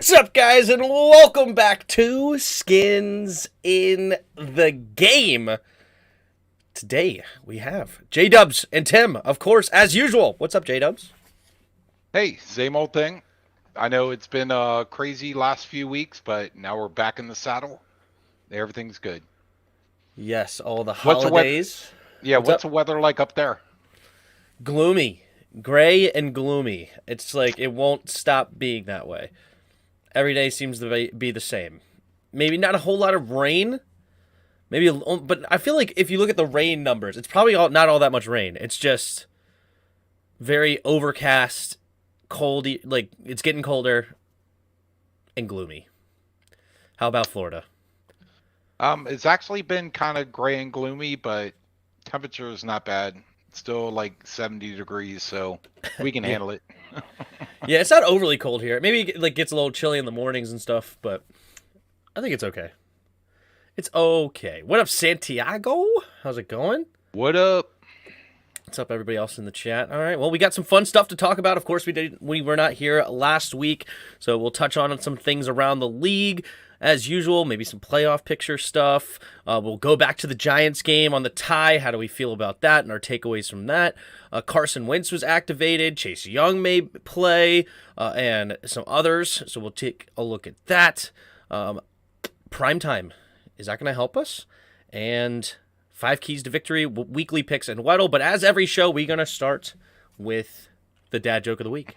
What's up, guys, and welcome back to Skins in the Game. Today, we have J-Dubs and Tim, of course, as usual. What's up, J-Dubs? Hey, same old thing. I know it's been a crazy last few weeks, but now we're back in the saddle. Everything's good. Yes, all the What's the weather? holidays. Yeah, What's what's up? the weather like up there? Gloomy. Gray and gloomy. It's like it won't stop being that way. Every day seems to be the same. Maybe not a whole lot of rain. But I feel like if you look at the rain numbers, it's probably not all that much rain. It's just very overcast, cold. Like it's getting colder and gloomy. How about Florida? It's actually been kind of gray and gloomy, but temperature is not bad. It's still like 70 degrees, so we can handle it. Yeah, it's not overly cold here. Maybe it gets a little chilly in the mornings and stuff, but I think it's okay. It's okay. What up, Santiago? How's it going? What up? What's up, everybody else in the chat? All right. Well, we got some fun stuff to talk about. Of course, we were not here last week, so we'll touch on some things around the league as usual. Maybe some playoff picture stuff. We'll go back to the Giants game on the tie. How do we feel about that and our takeaways from that? Carson Wentz was activated. Chase Young may play, and some others. So we'll take a look at that. Primetime. Is that going to help us? And 5 keys to victory, weekly picks, and Weddle. But as every show, we're going to start with the dad joke of the week.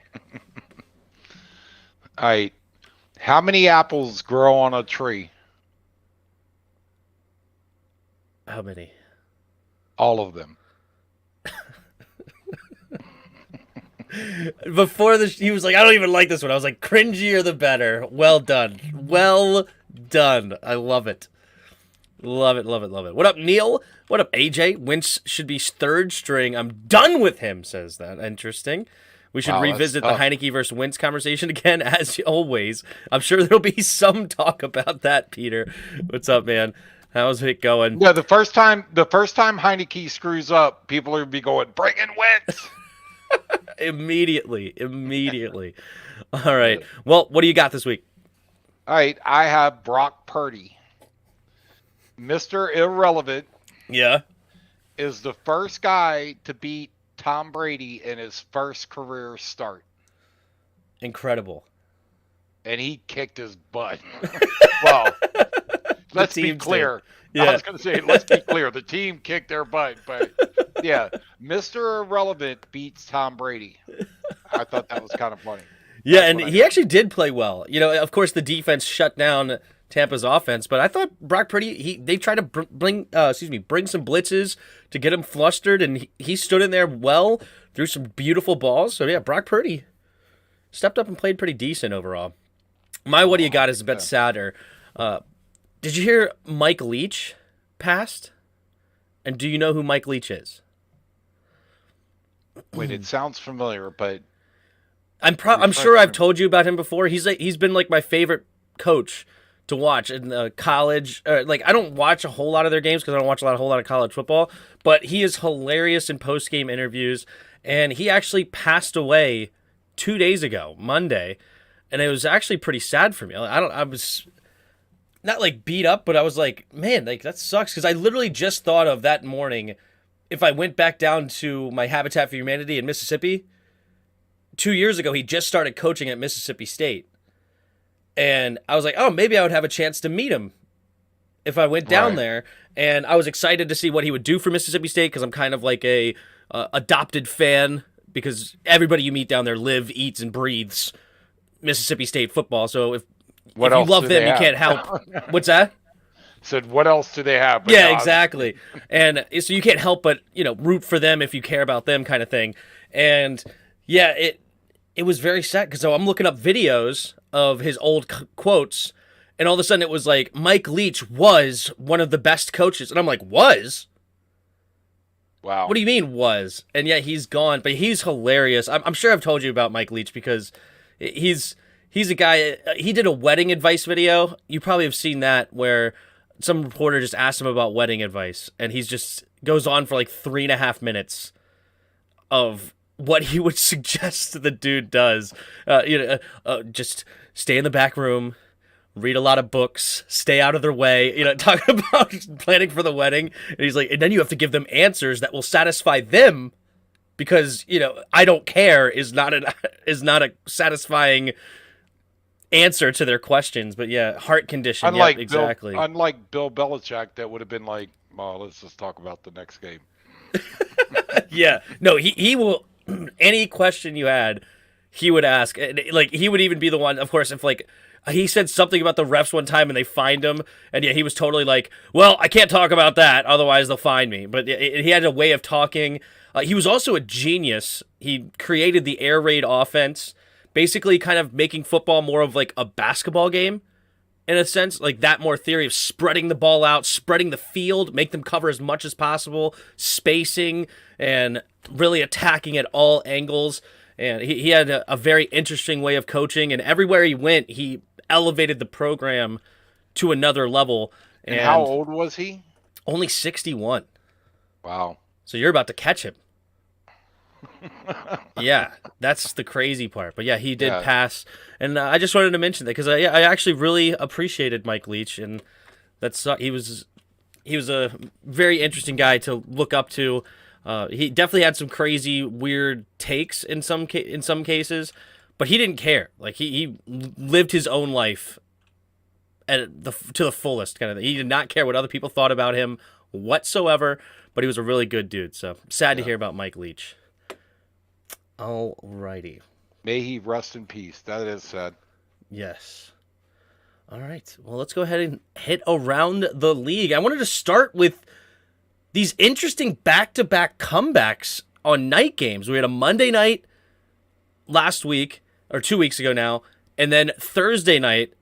All right. How many apples grow on a tree? How many? All of them. Before he was like, I don't even like this one. I was like, cringier the better. Well done. Well done. I love it. Love it, love it, love it. What up, Neil? What up, AJ? Wentz should be third string. I'm done with him, says that. Interesting. We should revisit the Heinecke versus Wentz conversation again, as always. I'm sure there'll be some talk about that, Peter. What's up, man? How's it going? Yeah, the first time Heinecke screws up, people will be going, bring in Wentz. Immediately. All right. Well, what do you got this week? All right, I have Brock Purdy. Mr. Irrelevant. Yeah. Is the first guy to beat Tom Brady in his first career start. Incredible. And he kicked his butt. Well, let's be clear. Yeah. I was going to say, let's be clear. The team kicked their butt, but yeah, Mr. Irrelevant beats Tom Brady. I thought that was kind of funny. Yeah, and he actually did play well. You know, of course, the defense shut down Tampa's offense, but I thought Brock Purdy, they tried to bring some blitzes to get him flustered, and he stood in there well, threw some beautiful balls. So yeah, Brock Purdy stepped up and played pretty decent overall. My what do you got is a bit sadder. Did you hear Mike Leach passed? And do you know who Mike Leach is? Wait, it sounds familiar, but I'm sure I've told you about him before. He's been like my favorite coach to watch in college. I don't watch a whole lot of their games because I don't watch a whole lot of college football. But he is hilarious in post game interviews, and he actually passed away 2 days ago, Monday, and it was actually pretty sad for me. I was not like beat up, but I was like, man, like that sucks because I literally just thought of that morning. If I went back down to my Habitat for Humanity in Mississippi, 2 years ago, he just started coaching at Mississippi State. And I was like, oh, maybe I would have a chance to meet him if I went down there. And I was excited to see what he would do for Mississippi State because I'm kind of like a adopted fan because everybody you meet down there eats, and breathes Mississippi State football. So if you love them, you can't help. What's that? Said, what else do they have? But yeah, exactly. And so you can't help but, root for them if you care about them kind of thing. And yeah, it was very sad because I'm looking up videos of his old quotes, and all of a sudden it was like, Mike Leach was one of the best coaches. And I'm like, was? Wow. What do you mean was? And yeah, he's gone, but he's hilarious. I'm sure I've told you about Mike Leach because he's a guy, he did a wedding advice video. You probably have seen that where some reporter just asked him about wedding advice, and he's just goes on for like 3.5 minutes of what he would suggest the dude does. Just stay in the back room, read a lot of books, stay out of their way, talking about planning for the wedding. And he's like, and then you have to give them answers that will satisfy them because, I don't care is not a satisfying answer to their questions. But yeah, heart condition. Unlike exactly. Unlike Bill Belichick, that would have been like, well, let's just talk about the next game. Yeah. No, he will, any question you had, he would ask. Like, he would even be the one, of course, if like, he said something about the refs one time and they fined him. And yeah, he was totally like, well, I can't talk about that. Otherwise they'll fine me. But he had a way of talking. He was also a genius. He created the air raid offense, basically kind of making football more of like a basketball game in a sense. Like that more theory of spreading the ball out, spreading the field, make them cover as much as possible, spacing, and really attacking at all angles. And he had a very interesting way of coaching. And everywhere he went, he elevated the program to another level. And how old was he? Only 61. Wow. So you're about to catch him. Yeah, that's the crazy part. But yeah, he did pass. And I just wanted to mention that because I actually really appreciated Mike Leach. And he was a very interesting guy to look up to. He definitely had some crazy, weird takes in some cases, but he didn't care. Like he lived his own life to the fullest kind of thing. He did not care what other people thought about him whatsoever, but he was a really good dude. So sad to hear about Mike Leach. Alrighty. May he rest in peace. That is sad. Yes. All right. Well, let's go ahead and hit around the league. I wanted to start with these interesting back-to-back comebacks on night games. We had a Monday night last week, or 2 weeks ago now, and then Thursday night,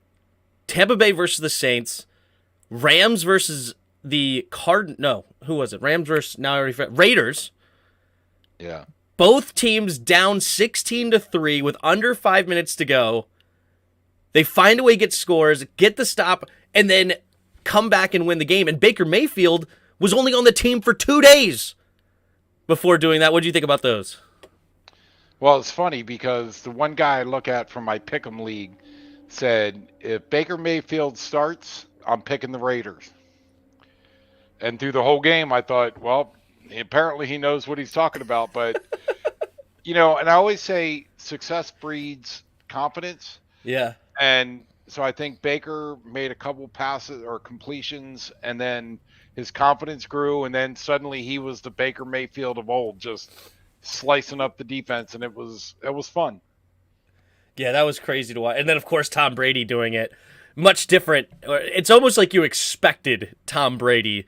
Tampa Bay versus the Saints, Rams versus the who was it? Rams versus, Raiders. Yeah. Both teams down 16-3 with under 5 minutes to go. They find a way to get scores, get the stop, and then come back and win the game. And Baker Mayfield was only on the team for 2 days before doing that. What do you think about those? Well, it's funny because the one guy I look at from my Pick'em League said, if Baker Mayfield starts, I'm picking the Raiders. And through the whole game, I thought, well, apparently he knows what he's talking about. But, and I always say success breeds confidence. Yeah. And so I think Baker made a couple passes or completions, and then his confidence grew, and then suddenly he was the Baker Mayfield of old, just slicing up the defense, and it was fun. Yeah, that was crazy to watch. And then, of course, Tom Brady doing it. Much different. It's almost like you expected Tom Brady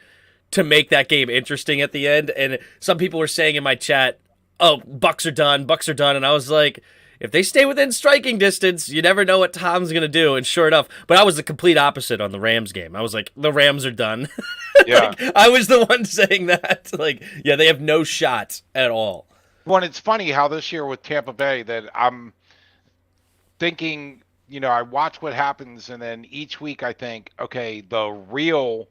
to make that game interesting at the end. And some people were saying in my chat, oh, Bucks are done. And I was like, if they stay within striking distance, you never know what Tom's going to do. And sure enough, but I was the complete opposite on the Rams game. I was like, the Rams are done. Yeah. I was the one saying that. Like, yeah, they have no shot at all. Well, it's funny how this year with Tampa Bay that I'm thinking, I watch what happens, and then each week I think, okay, the real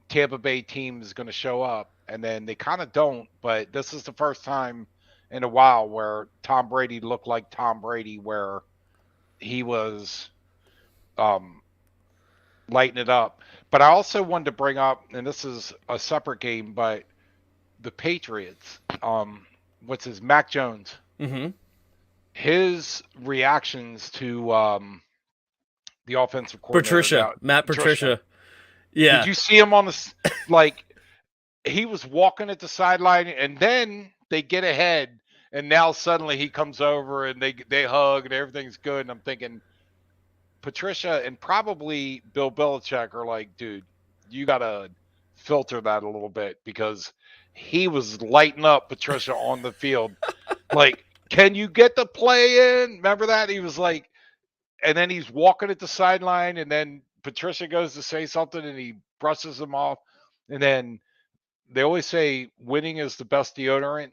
Tampa Bay team is going to show up, and then they kind of don't, but this is the first time in a while where Tom Brady looked like Tom Brady, where he was lighting it up. But I also wanted to bring up, and this is a separate game, but the Patriots, Mac Jones. Mm-hmm. His reactions to the offensive coordinator. Matt Patricia. Yeah. Did you see him on the, he was walking at the sideline, and then they get ahead, and now suddenly he comes over and they hug and everything's good. And I'm thinking, Patricia and probably Bill Belichick are like, dude, you got to filter that a little bit, because he was lighting up Patricia on the field. Like, can you get the play in? Remember that? He was like, and then he's walking at the sideline, and then Patricia goes to say something and he brushes him off. And then they always say winning is the best deodorant.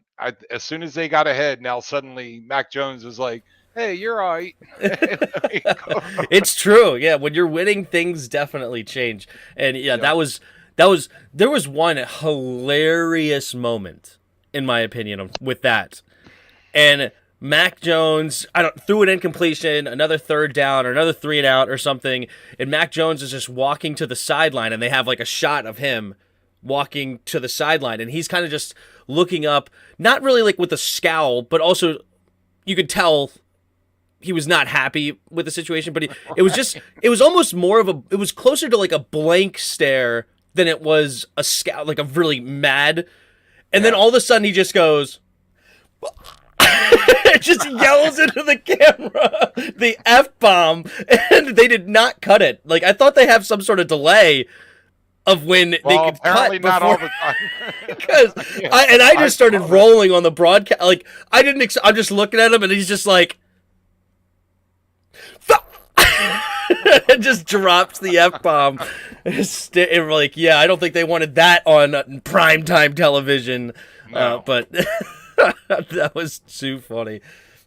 As soon as they got ahead, now suddenly Mac Jones is like, hey, you're all right. It's true. Yeah, when you're winning, things definitely change. And yeah, there was one hilarious moment, in my opinion, with that. and Mac Jones, threw an incompletion, another third down, or another 3 and out or something, and Mac Jones is just walking to the sideline, and they have like a shot of him walking to the sideline, and he's kind of just looking up, not really like with a scowl, but also you could tell he was not happy with the situation, but it was almost more of it was closer to like a blank stare than it was a scowl, like a really mad, and then all of a sudden he just goes, just yells into the camera the F-bomb, and they did not cut it. Like, I thought they have some sort of delay of when they could cut before. Not all the time. Because I just started rolling on the broadcast. Like, I'm just looking at him, and he's just like, and just drops the F-bomb. And we're like, yeah, I don't think they wanted that on primetime television. No. But that was too funny.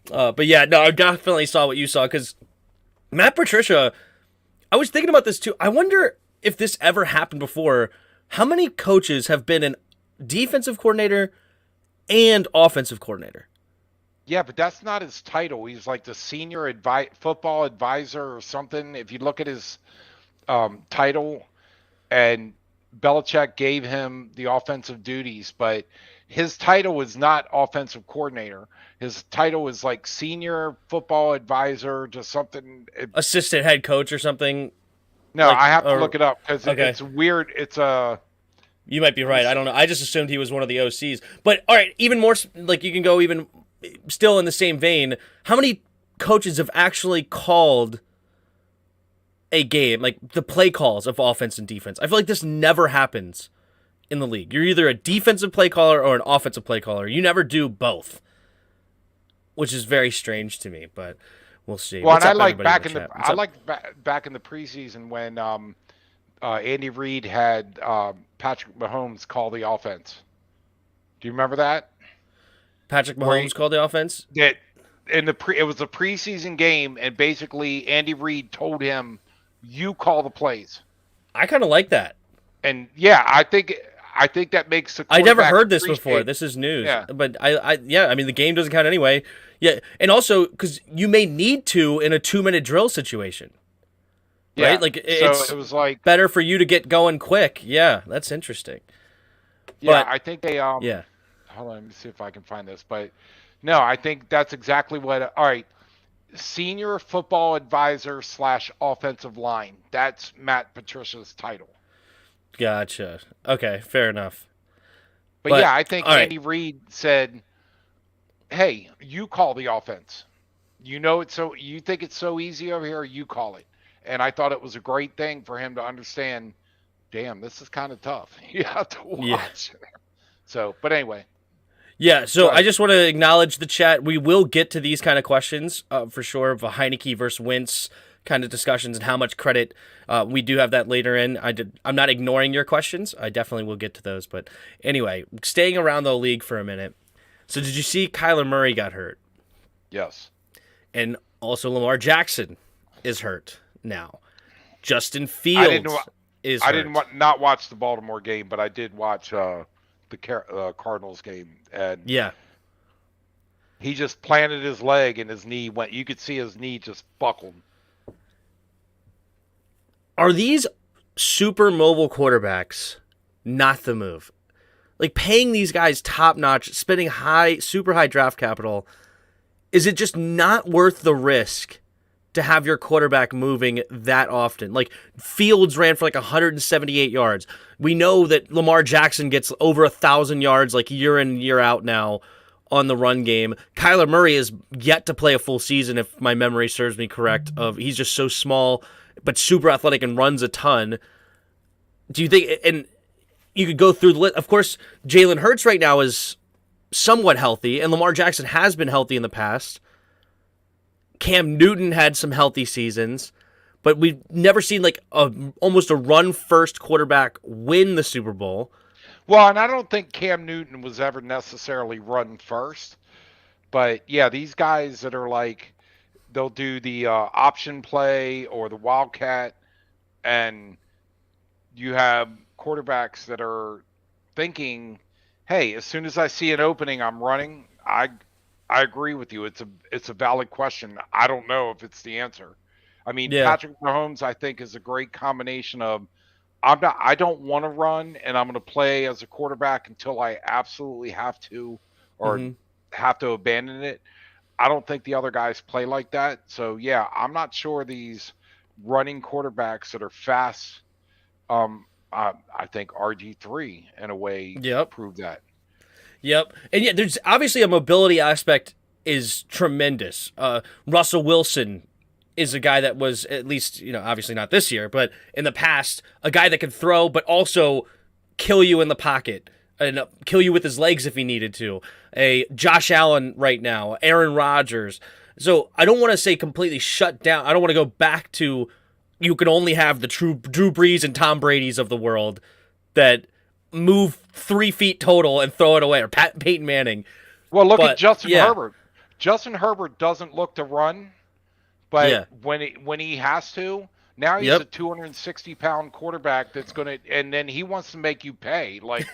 But yeah, no, I definitely saw what you saw, because Matt Patricia, I was thinking about this too. I wonder if this ever happened before. How many coaches have been an defensive coordinator and offensive coordinator? Yeah, but that's not his title. He's like the senior football advisor or something. If you look at his title, and Belichick gave him the offensive duties, but his title was not offensive coordinator. His title was like senior football advisor, just something. Assistant head coach or something. No, I have to look it up because it's weird. It's a. You might be right. I don't know. I just assumed he was one of the OCs. But all right, even more, like, you can go even still in the same vein. How many coaches have actually called a game, like the play calls of offense and defense? I feel like this never happens in the league. You're either a defensive play caller or an offensive play caller. You never do both, which is very strange to me, but we'll see. Well, and I like back in the preseason when Andy Reid had Patrick Mahomes call the offense. Do you remember that? Patrick Mahomes called the offense? That it was a preseason game, and basically Andy Reid told him, "You call the plays." I kind of like that. And yeah, I think that makes I never heard this before. This is news. Yeah. But I mean, the game doesn't count anyway. Yeah, and also because you may need to in a 2-minute drill situation. Right? Yeah. Like, it was like better for you to get going quick. Yeah, that's interesting. Yeah, but, I think they yeah. Hold on, let me see if I can find this. But no, I think that's exactly what. All right, senior football advisor / offensive line. That's Matt Patricia's title. Gotcha. Okay, fair enough. But yeah, I think Andy Reid said, "Hey, you call the offense. You think it's so easy over here. You call it." And I thought it was a great thing for him to understand. Damn, this is kind of tough. You have to watch. Yeah. So, but anyway. Yeah, so I just want to acknowledge the chat. We will get to these kind of questions for sure, of a Heinicke versus Wentz kind of discussions and how much credit. We do have that later in. I'm not ignoring your questions. I definitely will get to those. But anyway, staying around the league for a minute. So did you see Kyler Murray got hurt? Yes. And also Lamar Jackson is hurt now. Justin Fields is hurt. I didn't not watch the Baltimore game, but I did watch the Cardinals game, and yeah, he just planted his leg and his knee went. You could see his knee just buckled. Are these super mobile quarterbacks not the move? Like, paying these guys top notch, spending super high draft capital, is it just not worth the risk to have your quarterback moving that often? Like, Fields ran for like 178 yards. We know that Lamar Jackson gets over 1,000 yards like year in, year out now on the run game. Kyler Murray is yet to play a full season, if my memory serves me correct. He's just so small, but super athletic and runs a ton. Do you think, and you could go through the list, of course, Jalen Hurts right now is somewhat healthy, and Lamar Jackson has been healthy in the past. Cam Newton had some healthy seasons, but we've never seen like almost a run-first quarterback win the Super Bowl. Well, and I don't think Cam Newton was ever necessarily run first. But yeah, these guys that are like, they'll do the option play or the wildcat, and you have quarterbacks that are thinking, hey, as soon as I see an opening, I'm running. I agree with you. It's a valid question. I don't know if it's the answer. I mean, Yeah. Patrick Mahomes, I think, is a great combination of I don't want to run, and I'm going to play as a quarterback until I absolutely have to, or Hmm. have to abandon it. I don't think the other guys play like that. So yeah, I'm not sure these running quarterbacks that are fast. I think RG3 in a way Yep. proved that. Yep. And yeah, there's obviously a mobility aspect is tremendous. Russell Wilson is a guy that was, at least, obviously not this year, but in the past, a guy that could throw, but also kill you in the pocket and kill you with his legs if he needed to. A Josh Allen right now, Aaron Rodgers. So I don't want to say completely shut down. I don't want to go back to you can only have the true Drew Brees and Tom Brady's of the world that move 3 feet total and throw it away, or Peyton Manning. Well, look at But Justin yeah, Herbert. Justin Herbert doesn't look to run, but yeah, when he has to, now he's a yep. 260-pound quarterback that's gonna, and then he wants to make you pay. Like,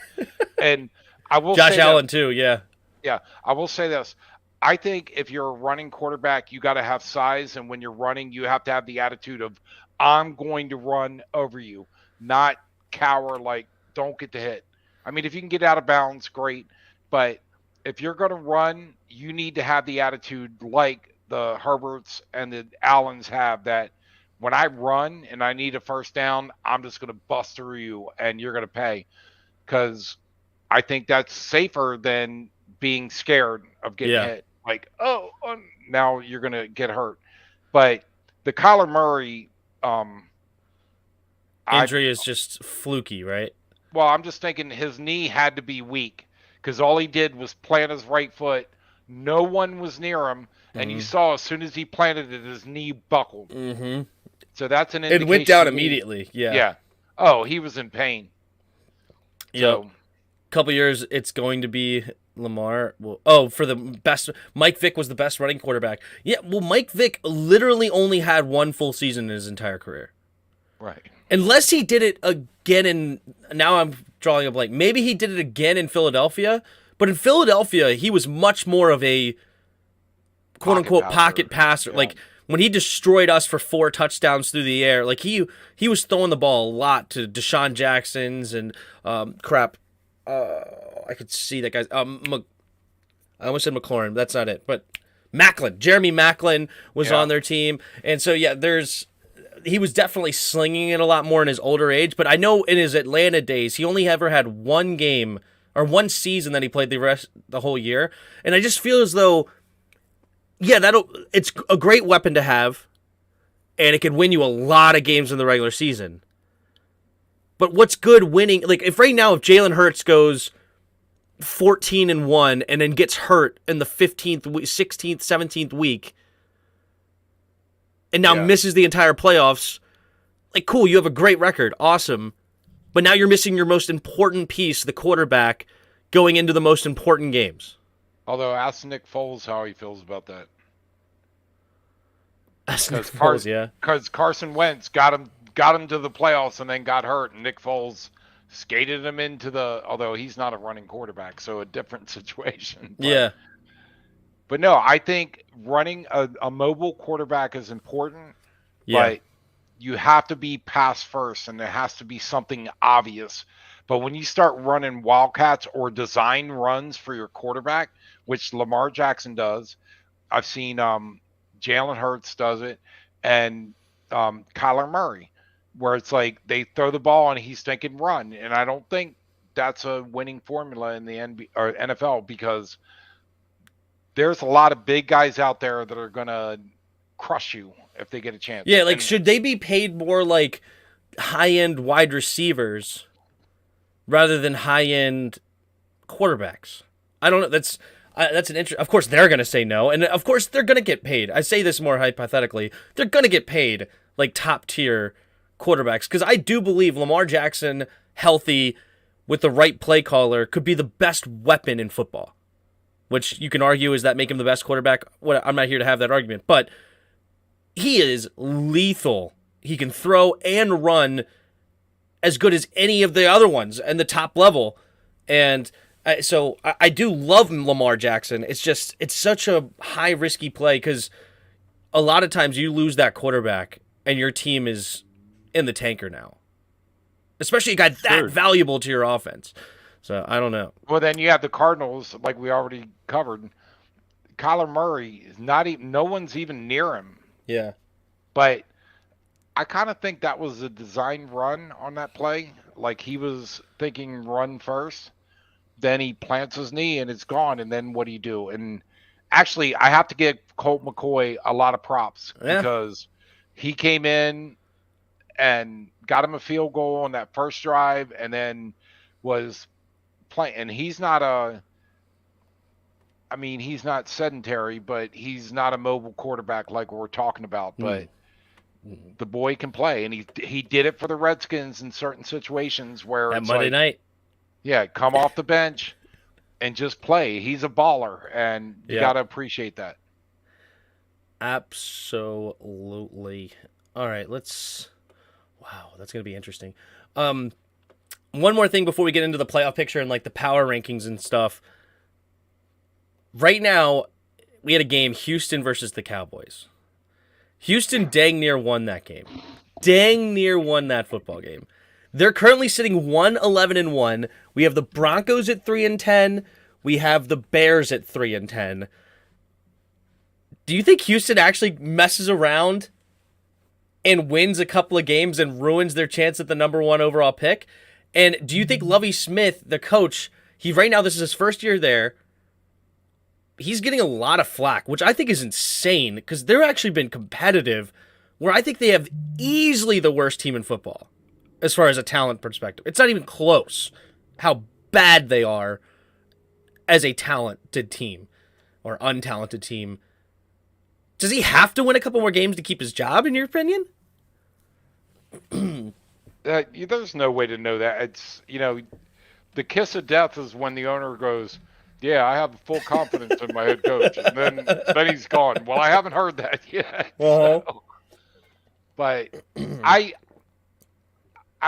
and I will Josh say that, Allen too. Yeah, yeah, I will say this. I think if you're a running quarterback, you got to have size, and when you're running, you have to have the attitude of I'm going to run over you, not cower. Like, don't get the hit. I mean, if you can get out of bounds, great, but if you're going to run, you need to have the attitude like the Herberts and the Allens have, that when I run and I need a first down, I'm just going to bust through you and you're going to pay, because I think that's safer than being scared of getting yeah. hit. Like, now you're going to get hurt. But the Kyler Murray, um, I Injury is just fluky, right? well, I'm just thinking his knee had to be weak, because all he did was plant his right foot. No one was near him, and you Mm-hmm. saw as soon as he planted it, his knee buckled. Mm-hmm. So that's an It went indication down to me. immediately. Yeah. Yeah. Oh, he was in pain. Yep. So Couple years, it's going to be Lamar. Well, for the best, Mike Vick was the best running quarterback. Yeah. Well, Mike Vick literally only had one full season in his entire career. right. Unless he did it again in, now I'm drawing a blank. Maybe he did it again in Philadelphia, but in Philadelphia he was much more of a quote unquote pocket passer. Yeah. Like when he destroyed us for 4 touchdowns through the air, like he was throwing the ball a lot to Deshaun Jackson's and crap. I could see that guy's I almost said McLaurin. That's not it, but Macklin, Jeremy Macklin was Yeah. on their team, and so yeah, he was definitely slinging it a lot more in his older age, but I know in his Atlanta days, he only ever had one game or one season that he played the whole year. And I just feel as though, yeah, it's a great weapon to have, and it could win you a lot of games in the regular season. But what's good winning? Like if right now, if Jalen Hurts goes 14-1 and then gets hurt in the 15th, 16th, 17th week, and now misses the entire playoffs, like, cool, you have a great record, awesome. But now you're missing your most important piece, the quarterback, going into the most important games. Although, ask Nick Foles how he feels about that. That's Nick Foles, yeah. Because Carson Wentz got him to the playoffs and then got hurt, and Nick Foles skated him into although he's not a running quarterback, so a different situation. Yeah. But no, I think running a mobile quarterback is important, Yeah. but you have to be pass first, and there has to be something obvious. But when you start running wildcats or design runs for your quarterback, which Lamar Jackson does, I've seen Jalen Hurts does it, and Kyler Murray, where it's like they throw the ball and he's thinking run, and I don't think that's a winning formula in the NFL, because there's a lot of big guys out there that are going to crush you if they get a chance. Yeah, like, should they be paid more like high-end wide receivers rather than high-end quarterbacks? I don't know. That's an interest. Of course, they're going to say no, and of course, they're going to get paid. I say this more hypothetically. They're going to get paid like top-tier quarterbacks, because I do believe Lamar Jackson, healthy, with the right play caller, could be the best weapon in football. Which you can argue, is that make him the best quarterback? I'm not here to have that argument, but he is lethal. He can throw and run as good as any of the other ones and the top level. And I do love Lamar Jackson. It's such a high risky play because a lot of times you lose that quarterback and your team is in the tanker now. Especially a guy that valuable to your offense. So I don't know. Well, then you have the Cardinals, like we already covered. Kyler Murray is not even. No one's even near him. Yeah. But I kind of think that was a design run on that play. Like he was thinking run first. Then he plants his knee and it's gone. And then what do you do? And actually, I have to give Colt McCoy a lot of props because he came in and got him a field goal on that first drive and then was playing. And he's not he's not sedentary, but he's not a mobile quarterback like we're talking about. But the boy can play, and he did it for the Redskins in certain situations where that Monday night. Yeah, come off the bench and just play. He's a baller, and you got to appreciate that. Absolutely. All right, wow, that's going to be interesting. One more thing before we get into the playoff picture and like the power rankings and stuff. Right now, we had a game, Houston versus the Cowboys. Houston dang near won that game. Dang near won that football game. They're currently sitting 1-11-1. We have the Broncos at 3-10. We have the Bears at 3-10. Do you think Houston actually messes around and wins a couple of games and ruins their chance at the number 1 overall pick? And do you think Lovie Smith, the coach, right now this is his first year there, he's getting a lot of flack, which I think is insane because they've actually been competitive, where I think they have easily the worst team in football as far as a talent perspective. It's not even close how bad they are as a talented team or untalented team. Does he have to win a couple more games to keep his job, in your opinion? There's no way to know that. It's, the kiss of death is when the owner goes, yeah, I have full confidence in my head coach. And then he's gone. Well, I haven't heard that yet. So. But I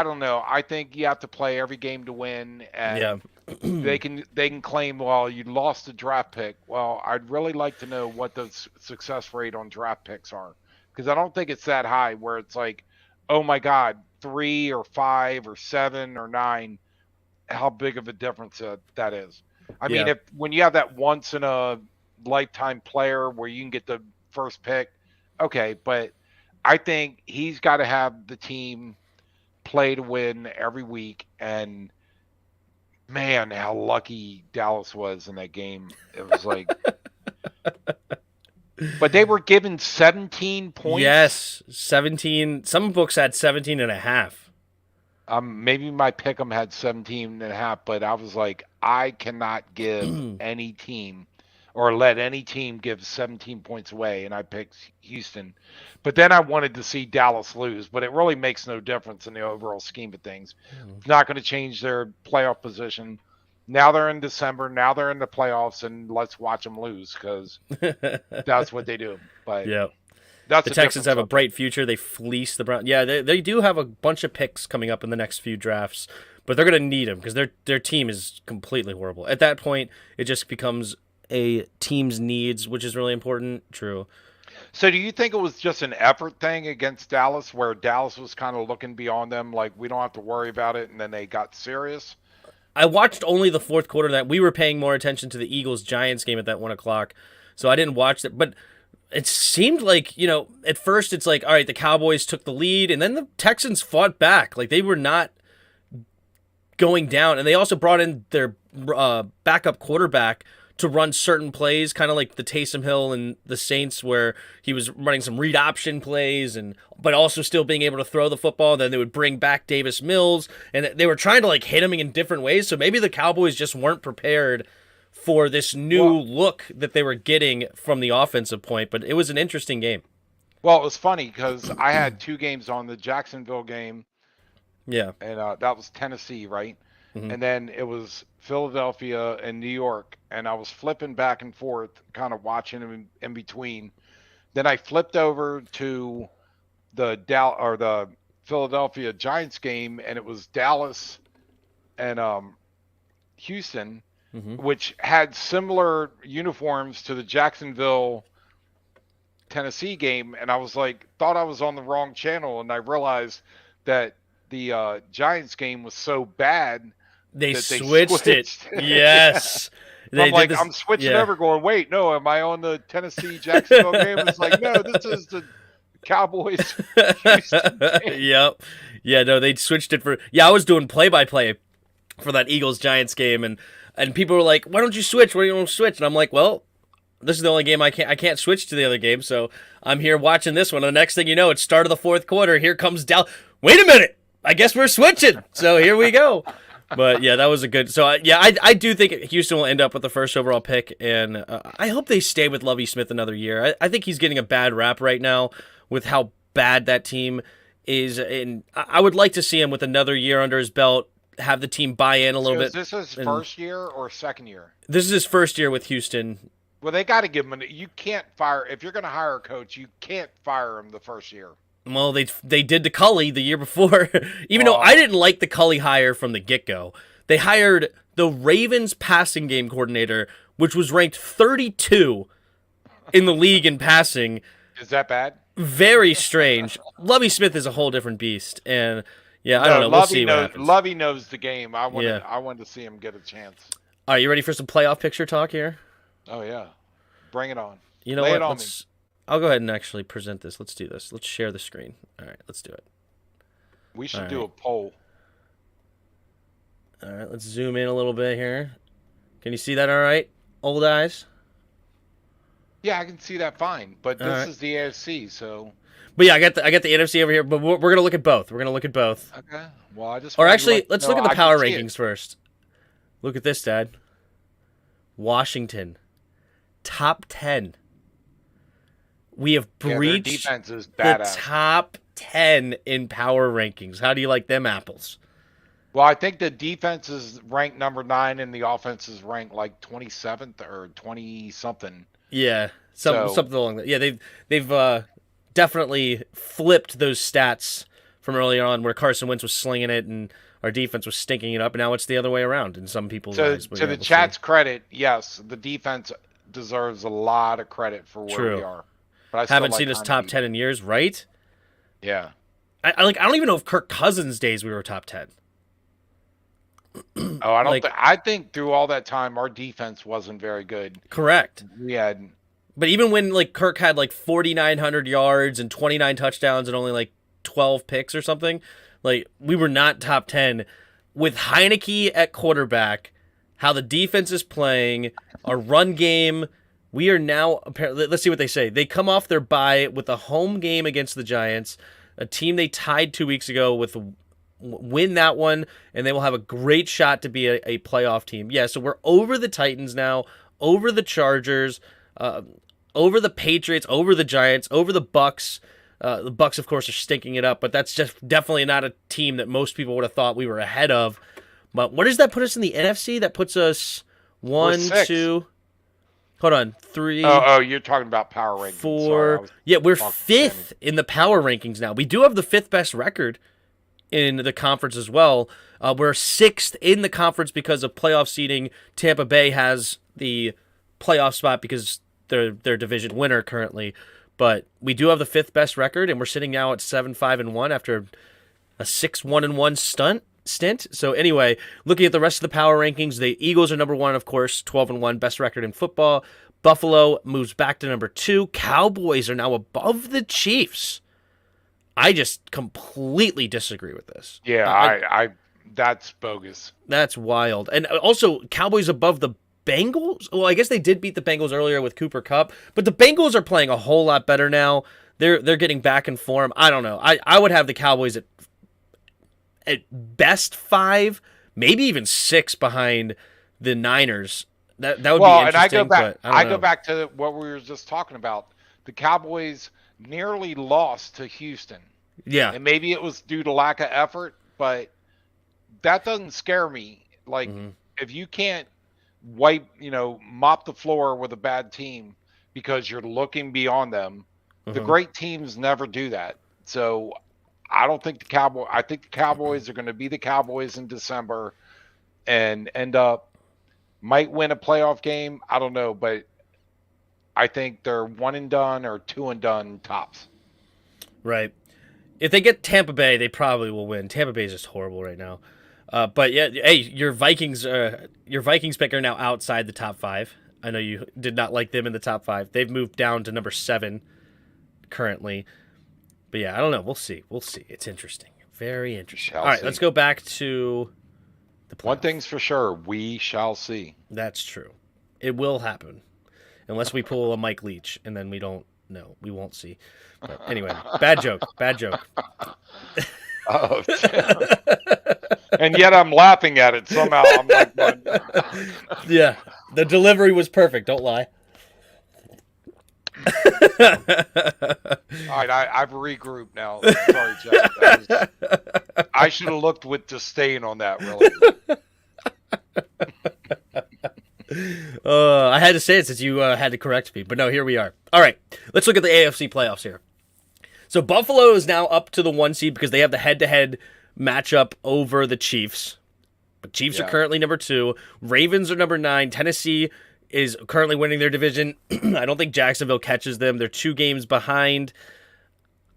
don't know. I think you have to play every game to win, and they can claim, well, you lost a draft pick. Well, I'd really like to know what the success rate on draft picks are, because I don't think it's that high where it's like, oh my God, 3 or 5 or 7 or 9, how big of a difference that is. I mean, when you have that once in a lifetime player where you can get the first pick, okay, but I think he's got to have the team play to win every week. And man, how lucky Dallas was in that game. It was like, but they were given 17 points. Yes, 17. Some books had 17 and a half. Maybe my pick'em had 17 and a half, but I was like, I cannot give any team or let any team give 17 points away, and I picked Houston. But then I wanted to see Dallas lose, but it really makes no difference in the overall scheme of things. It's not going to change their playoff position. Now they're in December. Now they're in the playoffs, and let's watch them lose because that's what they do. But the Texans have a bright future. They fleece the Browns. Yeah, they do have a bunch of picks coming up in the next few drafts, but they're going to need them because their team is completely horrible. At that point, it just becomes a team's needs, which is really important. True. So do you think it was just an effort thing against Dallas where Dallas was kind of looking beyond them, like we don't have to worry about it, and then they got serious? I watched only the fourth quarter of that. We were paying more attention to the Eagles-Giants game at that 1 o'clock, so I didn't watch it, but it seemed like, at first it's like, all right, the Cowboys took the lead, and then the Texans fought back. Like, they were not going down, and they also brought in their backup quarterback to run certain plays, kind of like the Taysom Hill and the Saints, where he was running some read option plays, but also still being able to throw the football. Then they would bring back Davis Mills, and they were trying to like hit him in different ways. So maybe the Cowboys just weren't prepared for this new look that they were getting from the offensive point. But it was an interesting game. Well, it was funny because I had 2 games on, the Jacksonville game. Yeah. And that was Tennessee, right? Mm-hmm. And then it was Philadelphia and New York. And I was flipping back and forth, kind of watching them in between. Then I flipped over to the Philadelphia Giants game, and it was Dallas and Houston. which had similar uniforms to the Jacksonville Tennessee game, and I was like, thought I was on the wrong channel, and I realized that the Giants game was so bad they that they switched it. Yes. I'm like, I'm switching over, going, wait, no, am I on the Tennessee Jacksonville game? It's like, no, this is the Cowboys Houston game. Yep. Yeah, no, they switched it for. Yeah, I was doing play-by-play for that Eagles Giants game, and people were like, "Why don't you switch? Why don't you switch?" And I'm like, "Well, this is the only game I can't switch to the other game, so I'm here watching this one." And the next thing you know, it's start of the fourth quarter. Here comes Dallas. Wait a minute, I guess we're switching. So here we go. But yeah, that was a good. So yeah, I do think Houston will end up with the first overall pick, and I hope they stay with Lovie Smith another year. I think he's getting a bad rap right now with how bad that team is, and I would like to see him with another year under his belt, have the team buy in a little bit. Is this his first year or second year? This is his first year with Houston. Well, they got to give him. You can't fire if you're going to hire a coach. You can't fire him the first year. Well, they did to Culley the year before. Even though I didn't like the Culley hire from the get-go. They hired the Ravens passing game coordinator, which was ranked 32 in the league in passing. Is that bad? Very strange. Lovie Smith is a whole different beast, and yeah, I don't know. We'll see what happens. Lovie knows the game. I wanted to see him get a chance. All right, you ready for some playoff picture talk here? Oh yeah, bring it on. You know what? I'll go ahead and actually present this. Let's do this. Let's share the screen. All right, let's do it. We should do a poll. All right, let's zoom in a little bit here. Can you see that all right, old eyes? Yeah, I can see that fine, but this is the AFC, so. But yeah, I got the NFC over here, but we're gonna look at both. We're gonna look at both. Okay. Well, I just. Or actually, let's look at the power rankings first. Look at this, Dad. Washington, top 10. We have breached the top 10 in power rankings. How do you like them apples? Well, I think the defense is ranked number 9 and the offense is ranked like 27th or 20 something. Yeah, something along that. Yeah, they've definitely flipped those stats from earlier on where Carson Wentz was slinging it and our defense was stinking it up, and now it's the other way around in some people's eyes. To the chat's credit, yes, the defense deserves a lot of credit for where we are. But I haven't seen us top 10 in years, right? Yeah. I don't even know if Kirk Cousins' days we were top 10. Oh, I don't I think through all that time our defense wasn't very good. Correct. But even when Kirk had 4,900 yards and 29 touchdowns and only 12 picks or something, we were not top 10 with Heinecke at quarterback. How the defense is playing, our run game. We are now apparently. Let's see what they say. They come off their bye with a home game against the Giants, a team they tied 2 weeks ago with. Win that one, and they will have a great shot to be a playoff team. Yeah, so we're over the Titans now, over the Chargers, over the Patriots, over the Giants, over the Bucks. The Bucks, of course, are stinking it up, but that's just definitely not a team that most people would have thought we were ahead of. But what does that put us in the NFC? That puts us 1, 2. Hold on, 3. Oh, you're talking about power rankings. 4. Yeah, we're 5th in the power rankings now. We do have the 5th best record in the conference as well. We're 6th in the conference because of playoff seeding. Tampa Bay has the playoff spot because they're their division winner currently. But we do have the 5th best record, and we're sitting now at 7-5-1 after a 6-1-1 stint. So anyway, looking at the rest of the power rankings, the Eagles are number 1, of course, 12-1, best record in football. Buffalo moves back to number 2. Cowboys are now above the Chiefs. I just completely disagree with this. Yeah, I that's bogus. That's wild. And also, Cowboys above the Bengals? Well, I guess they did beat the Bengals earlier with Cooper Kupp, but the Bengals are playing a whole lot better now. They're getting back in form. I don't know. I would have the Cowboys at best 5, maybe even 6 behind the Niners. That would be interesting. And I go back to what we were just talking about. The Cowboys nearly lost to Houston. Yeah. And maybe it was due to lack of effort, but that doesn't scare me. If you can't mop the floor with a bad team because you're looking beyond them, the great teams never do that. So I think the Cowboys are going to be the Cowboys in December and end up might win a playoff game. I don't know, but I think they're 1 and done or 2 and done tops. Right. If they get Tampa Bay, they probably will win. Tampa Bay is just horrible right now. But yeah, hey, your Vikings pick are now outside the top 5. I know you did not like them in the top 5. They've moved down to number 7 currently. But yeah, I don't know. We'll see. It's interesting. Very interesting. All right, let's go back to the playoffs. One thing's for sure, we shall see. That's true. It will happen. Unless we pull a Mike Leach, and then we don't know. We won't see. But anyway, bad joke. Oh, and yet I'm laughing at it somehow. I'm like, yeah, the delivery was perfect. Don't lie. All right, I've regrouped now. Sorry, Jeff. I should have looked with disdain on that, really. I had to say it since you had to correct me, but no, here we are. All right, let's look at the AFC playoffs here. So Buffalo is now up to the 1 seed because they have the head-to-head matchup over the Chiefs. But Chiefs are currently number 2. Ravens are number 9. Tennessee is currently winning their division. I don't think Jacksonville catches them. They're 2 games behind.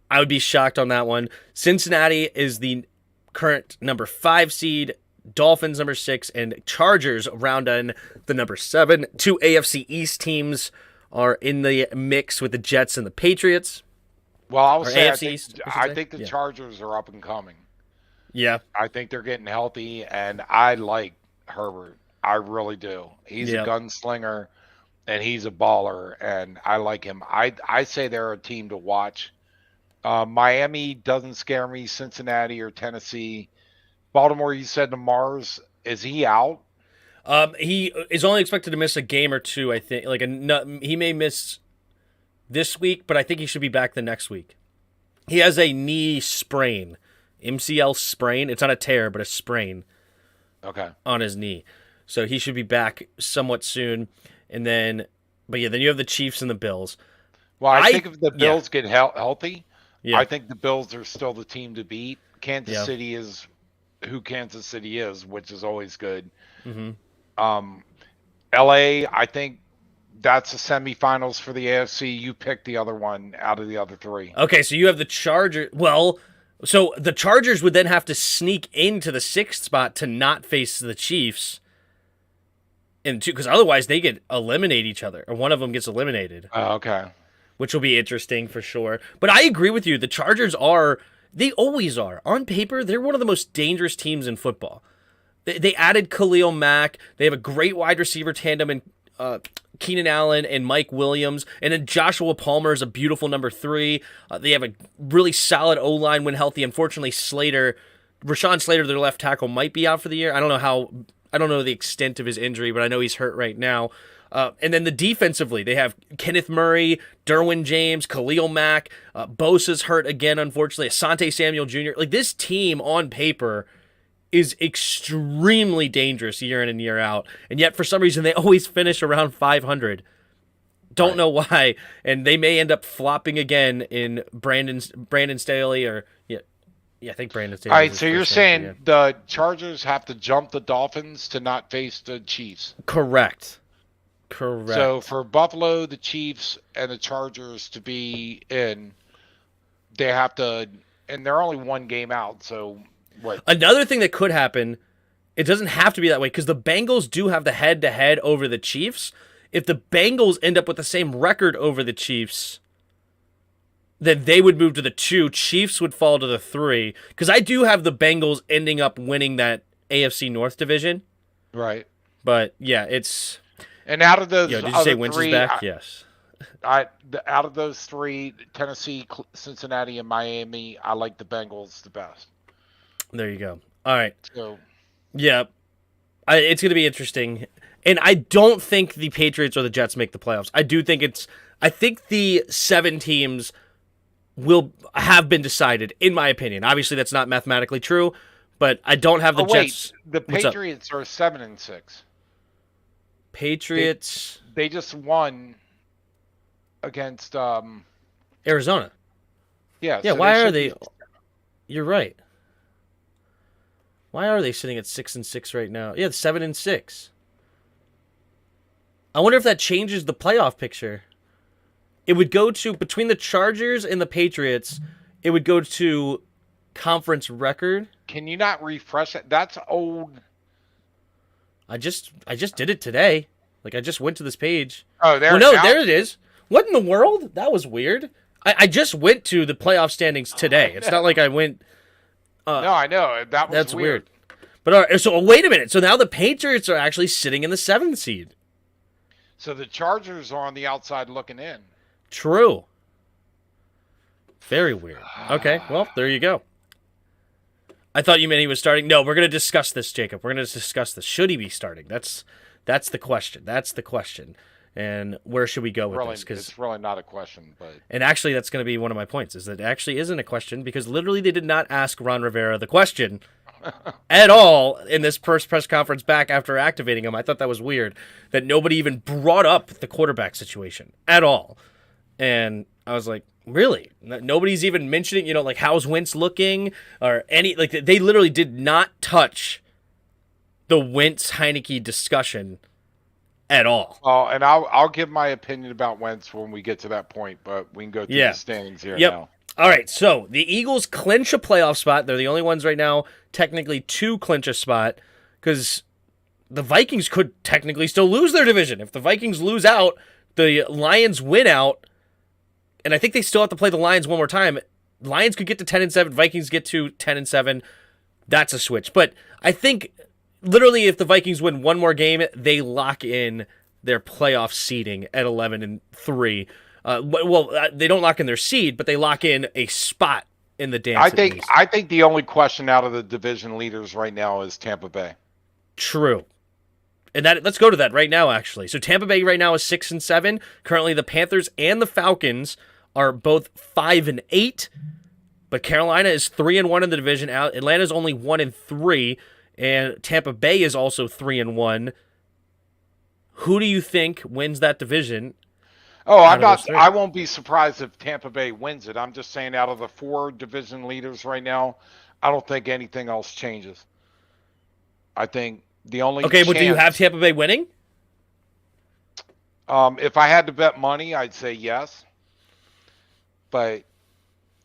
I would be shocked on that one. Cincinnati is the current number 5 seed. Dolphins number 6, and Chargers round on the number 7. 2 AFC East teams are in the mix with the Jets and the Patriots. Well, I'll say I think the Chargers are up and coming. Yeah. I think they're getting healthy, and I like Herbert. I really do. He's a gunslinger, and he's a baller, and I like him. I say they're a team to watch. Miami doesn't scare me. Cincinnati or Tennessee. Baltimore, you said to Mars. Is he out? He is only expected to miss a game or 2, I think. He may miss this week, but I think he should be back the next week. He has a knee sprain, MCL sprain. It's not a tear, but a sprain. Okay. On his knee, so he should be back somewhat soon. And then, but yeah, then you have the Chiefs and the Bills. Well, I think if the Bills get healthy, I think the Bills are still the team to beat. Kansas City is who Kansas City is, which is always good. Mm-hmm. LA, I think that's the semifinals for the AFC. You pick the other one out of the other 3. Okay, so you have the Chargers. Well, so the Chargers would then have to sneak into the 6th spot to not face the Chiefs, because otherwise they could eliminate each other, or one of them gets eliminated. Okay. Which will be interesting for sure. But I agree with you. The Chargers they always are. On paper, they're one of the most dangerous teams in football. They added Khalil Mack. They have a great wide receiver tandem in Keenan Allen and Mike Williams. And then Joshua Palmer is a beautiful number 3. They have a really solid O-line when healthy. Unfortunately, Rashawn Slater, their left tackle, might be out for the year. I don't know the extent of his injury, but I know he's hurt right now. And then defensively, they have Kenneth Murray, Derwin James, Khalil Mack. Bosa's hurt again, unfortunately. Asante Samuel Jr. This team on paper is extremely dangerous year in and year out. And yet, for some reason, they always finish around 500. Don't know why. And they may end up flopping again in Brandon Staley or I think Brandon Staley. All right, so you're saying the Chargers have to jump the Dolphins to not face the Chiefs. Correct. So for Buffalo, the Chiefs, and the Chargers to be in, they have to, and they're only 1 game out. So what? Another thing that could happen, it doesn't have to be that way because the Bengals do have the head-to-head over the Chiefs. If the Bengals end up with the same record over the Chiefs, then they would move to the 2. Chiefs would fall to the 3. Because I do have the Bengals ending up winning that AFC North division. Right. But yeah, it's. And out of those, did you say Wentz is back? Yes. Out of those 3, Tennessee, Cincinnati, and Miami, I like the Bengals the best. There you go. All right. So. Yeah, it's going to be interesting, and I don't think the Patriots or the Jets make the playoffs. I think the 7 teams will have been decided, in my opinion. Obviously, that's not mathematically true, but I don't have the Jets. The Patriots are 7-6. Patriots. They just won against Arizona. Yeah. Yeah. So why are they? You're right. Why are they sitting at 6-6 right now? Yeah, 7-6. I wonder if that changes the playoff picture. It would go to, between the Chargers and the Patriots, it would go to conference record. Can you not refresh it? That's old. I just did it today. Like, I just went to this page. Oh, there. Well, no, there it is. What in the world? That was weird. I just went to the playoff standings today. It's not like I went. No, I know. That's weird. But all right, so wait a minute. So now the Patriots are actually sitting in the 7th seed. So the Chargers are on the outside looking in. True. Very weird. Okay, well, there you go. I thought you meant he was starting. No, we're going to discuss this, Jacob. We're going to discuss this. Should he be starting? That's the question. That's the question. And where should we go with this? Because it's really not a question. And actually, that's going to be one of my points, is that it actually isn't a question, because literally they did not ask Ron Rivera the question at all in this first press conference back after activating him. I thought that was weird, that nobody even brought up the quarterback situation at all. And I was like, really? Nobody's even mentioning, like, how's Wentz looking? Or any, like, they literally did not touch the Wentz Heinecke discussion at all. Oh, and I'll give my opinion about Wentz when we get to that point, but we can go through the standings here now. All right, so the Eagles clinch a playoff spot. They're the only ones right now technically to clinch a spot, because the Vikings could technically still lose their division. If the Vikings lose out, the Lions win out, and I think they still have to play the Lions one more time. Lions could get to 10-7, Vikings get to 10-7. That's a switch. But I think literally if the Vikings win one more game, they lock in their playoff seeding at 11-3. They don't lock in their seed, but they lock in a spot in the dance. I think the only question out of the division leaders right now is Tampa Bay. True. And let's go to that right now, actually. So Tampa Bay right now is 6-7. Currently, the Panthers and the Falcons are both 5-8. But Carolina is 3-1 in the division. Atlanta's only 1-3, and Tampa Bay is also 3-1. Who do you think wins that division? Oh, I won't be surprised if Tampa Bay wins it. I'm just saying, out of the 4 division leaders right now, I don't think anything else changes. I think the only but do you have Tampa Bay winning? If I had to bet money, I'd say yes. But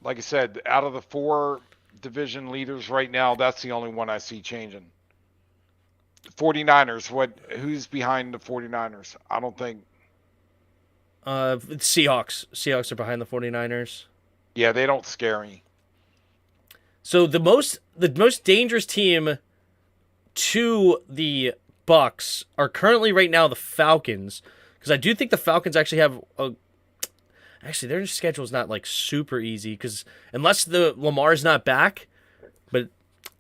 like I said, out of the 4 division leaders right now, that's the only one I see changing. 49ers, who's behind the 49ers? I don't think. Seahawks. Seahawks are behind the 49ers. Yeah, they don't scare me. So the most dangerous team to the Bucs are currently right now the Falcons, because I do think the Falcons actually have their schedule is not like super easy, because unless the Lamar's not back, but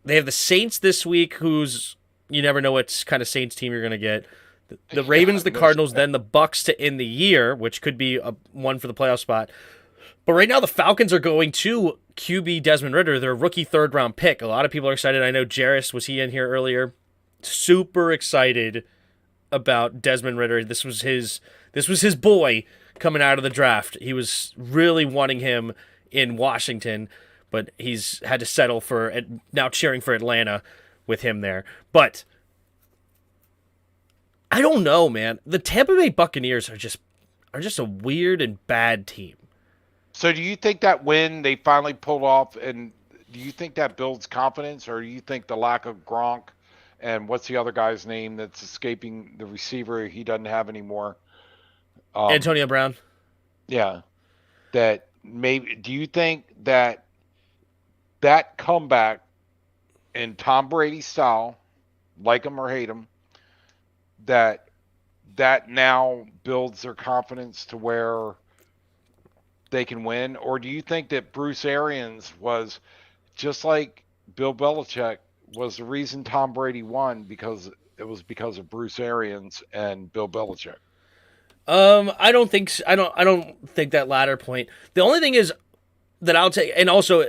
they have the Saints this week, who's, you never know what kind of Saints team you're going to get. The Ravens, the Cardinals, then the Bucs to end the year, which could be one for the playoff spot. But right now the Falcons are going to QB Desmond Ridder, their rookie 3rd-round pick. A lot of people are excited. I know Jarris, was he in here earlier? Super excited about Desmond Ridder. This was his boy coming out of the draft. He was really wanting him in Washington, but he's had to settle for now cheering for Atlanta with him there. But I don't know, man. The Tampa Bay Buccaneers are just a weird and bad team. So do you think that win they finally pulled off, and do you think that builds confidence, or do you think the lack of Gronk and what's the other guy's name that's escaping, the receiver he doesn't have anymore? Antonio Brown. Yeah. That maybe, do you think that comeback in Tom Brady style, like him or hate him, that now builds their confidence to where they can win? Or do you think that Bruce Arians was just like Bill Belichick was the reason Tom Brady won, because it was because of Bruce Arians and Bill Belichick? I don't think that latter point. The only thing is that I'll take, and also,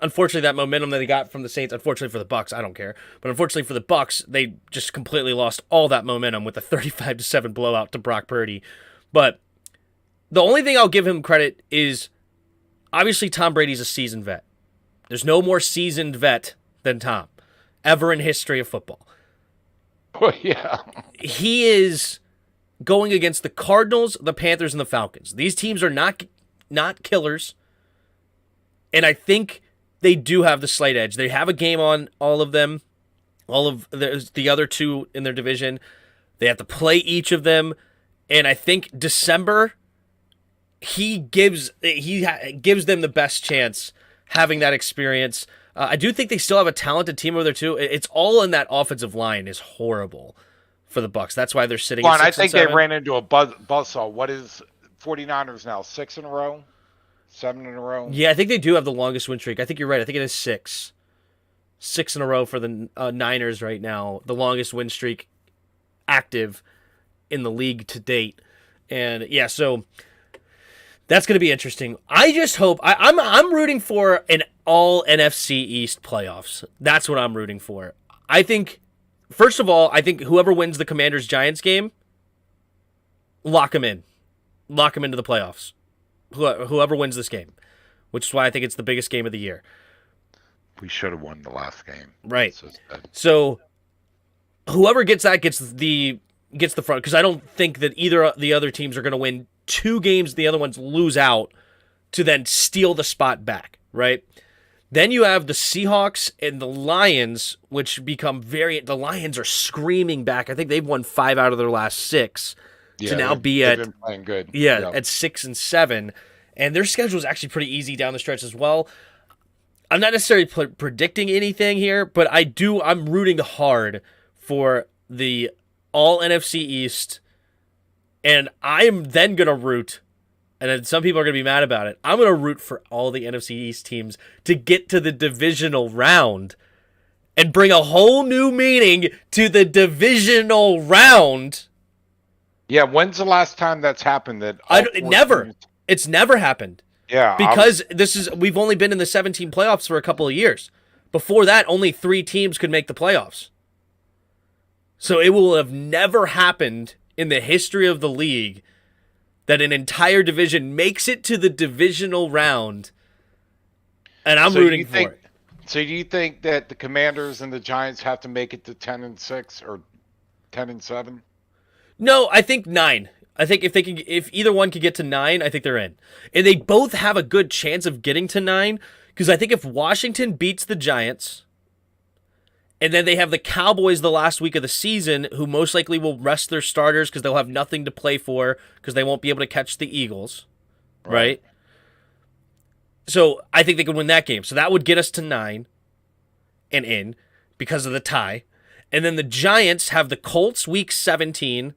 unfortunately, that momentum that they got from the Saints, unfortunately for the Bucs, I don't care, but unfortunately for the Bucs, they just completely lost all that momentum with a 35-7 blowout to Brock Purdy. But the only thing I'll give him credit is, obviously, Tom Brady's a seasoned vet. There's no more seasoned vet than Tom, ever in history of football. Well, yeah. He is going against the Cardinals, the Panthers, and the Falcons. These teams are not killers, and I think they do have the slight edge. They have a game on all of them, all of the other two in their division. They have to play each of them, and I think December he gives them the best chance having that experience. I do think they still have a talented team over there too. It's all in that offensive line is horrible for the Bucs. That's why they're sitting at 6 I think and 7. they ran into a buzzsaw. What is 49ers now? 6 in a row? 7 in a row? Yeah, I think they do have the longest win streak. I think you're right. I think it is 6. 6 in a row for the Niners right now. The longest win streak active in the league to date. And yeah, so that's going to be interesting. I just hope I'm rooting for an all NFC East playoffs. That's what I'm rooting for. I think, first of all, I think whoever wins the Commanders-Giants game, lock them in. Lock them into the playoffs. Whoever wins this game, which is why I think it's the biggest game of the year. We should have won the last game. Right. So whoever gets that gets the front, because I don't think that either of the other teams are going to win 2 games, the other ones lose out to then steal the spot back, right? Then you have the Seahawks and the Lions, which become the Lions are screaming back. I think they've won 5 out of their last 6 to now be at been playing good. Yeah, at 6 and 7, and their schedule is actually pretty easy down the stretch as well. I'm not necessarily predicting anything here, but I'm rooting hard for the all NFC East. And I am then going to root, and then some people are going to be mad about it, I'm going to root for all the NFC East teams to get to the divisional round and bring a whole new meaning to the divisional round. Yeah, when's the last time that's happened? It's never happened. Yeah. Because we've only been in the 17 playoffs for a couple of years. Before that, only 3 teams could make the playoffs. So it will have never happened in the history of the league that an entire division makes it to the divisional round, and I'm rooting for it. So do you think that the Commanders and the Giants have to make it to 10 and 6 or 10 and 7? No, I think 9. I think if either one could get to 9, I think they're in, and they both have a good chance of getting to 9, because I think if Washington beats the Giants, and then they have the Cowboys the last week of the season, who most likely will rest their starters because they'll have nothing to play for because they won't be able to catch the Eagles, right? So I think they could win that game. So that would get us to 9 and in because of the tie. And then the Giants have the Colts week 17,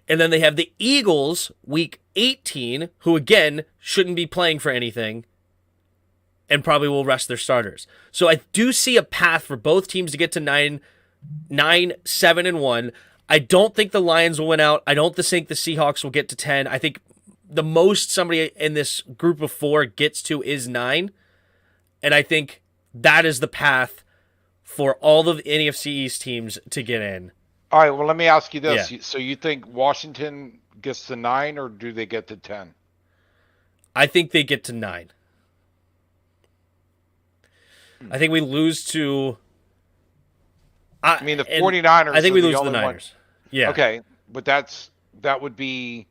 and then they have the Eagles week 18, who again shouldn't be playing for anything and probably will rest their starters. So I do see a path for both teams to get to 9, 7, and 1. I don't think the Lions will win out. I don't think the Seahawks will get to 10. I think the most somebody in this group of 4 gets to is 9. And I think that is the path for all of the NFC East teams to get in. All right, well, let me ask you this. Yeah. So you think Washington gets to 9, or do they get to 10? I think they get to 9. I think we lose to... I mean, the 49ers... I think we lose to the Niners. Yeah. Okay, but that would be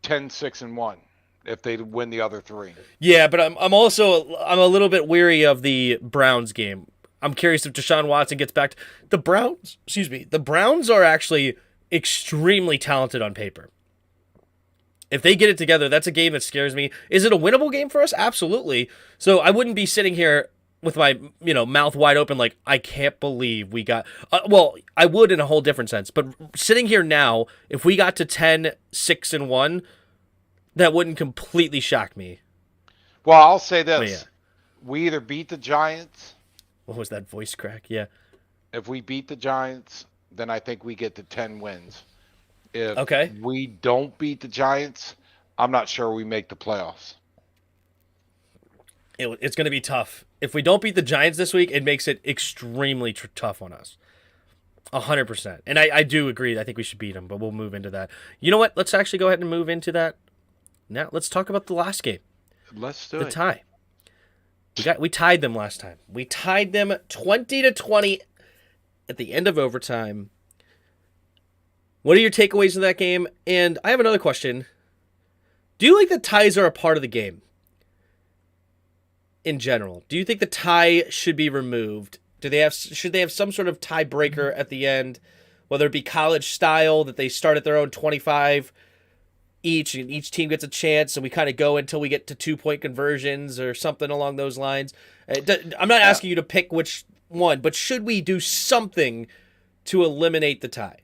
10, 6, and 1 if they win the other 3. Yeah, but I'm a little bit weary of the Browns game. I'm curious if Deshaun Watson gets back to... The Browns are actually extremely talented on paper. If they get it together, that's a game that scares me. Is it a winnable game for us? Absolutely. So I wouldn't be sitting here with my mouth wide open like, I can't believe we got... well, I would in a whole different sense. But sitting here now, if we got to 10, 6, and 1, that wouldn't completely shock me. Well, I'll say this. Yeah. We either beat the Giants... What was that voice crack? Yeah. If we beat the Giants, then I think we get to 10 wins. If we don't beat the Giants, I'm not sure we make the playoffs. It's going to be tough. If we don't beat the Giants this week, it makes it extremely tough on us. 100%. And I do agree. I think we should beat them, but we'll move into that. You know what? Let's actually go ahead and move into that. Now, let's talk about the last game. Let's do it. The tie. We tied them last time. We tied them 20-20 at the end of overtime. What are your takeaways in that game? And I have another question. Do you like that ties are a part of the game? In general, do you think the tie should be removed? Should they have some sort of tiebreaker at the end, whether it be college style that they start at their own 25 each and each team gets a chance and we kind of go until we get to 2-point conversions or something along those lines? I'm not asking you to pick which one, but should we do something to eliminate the tie?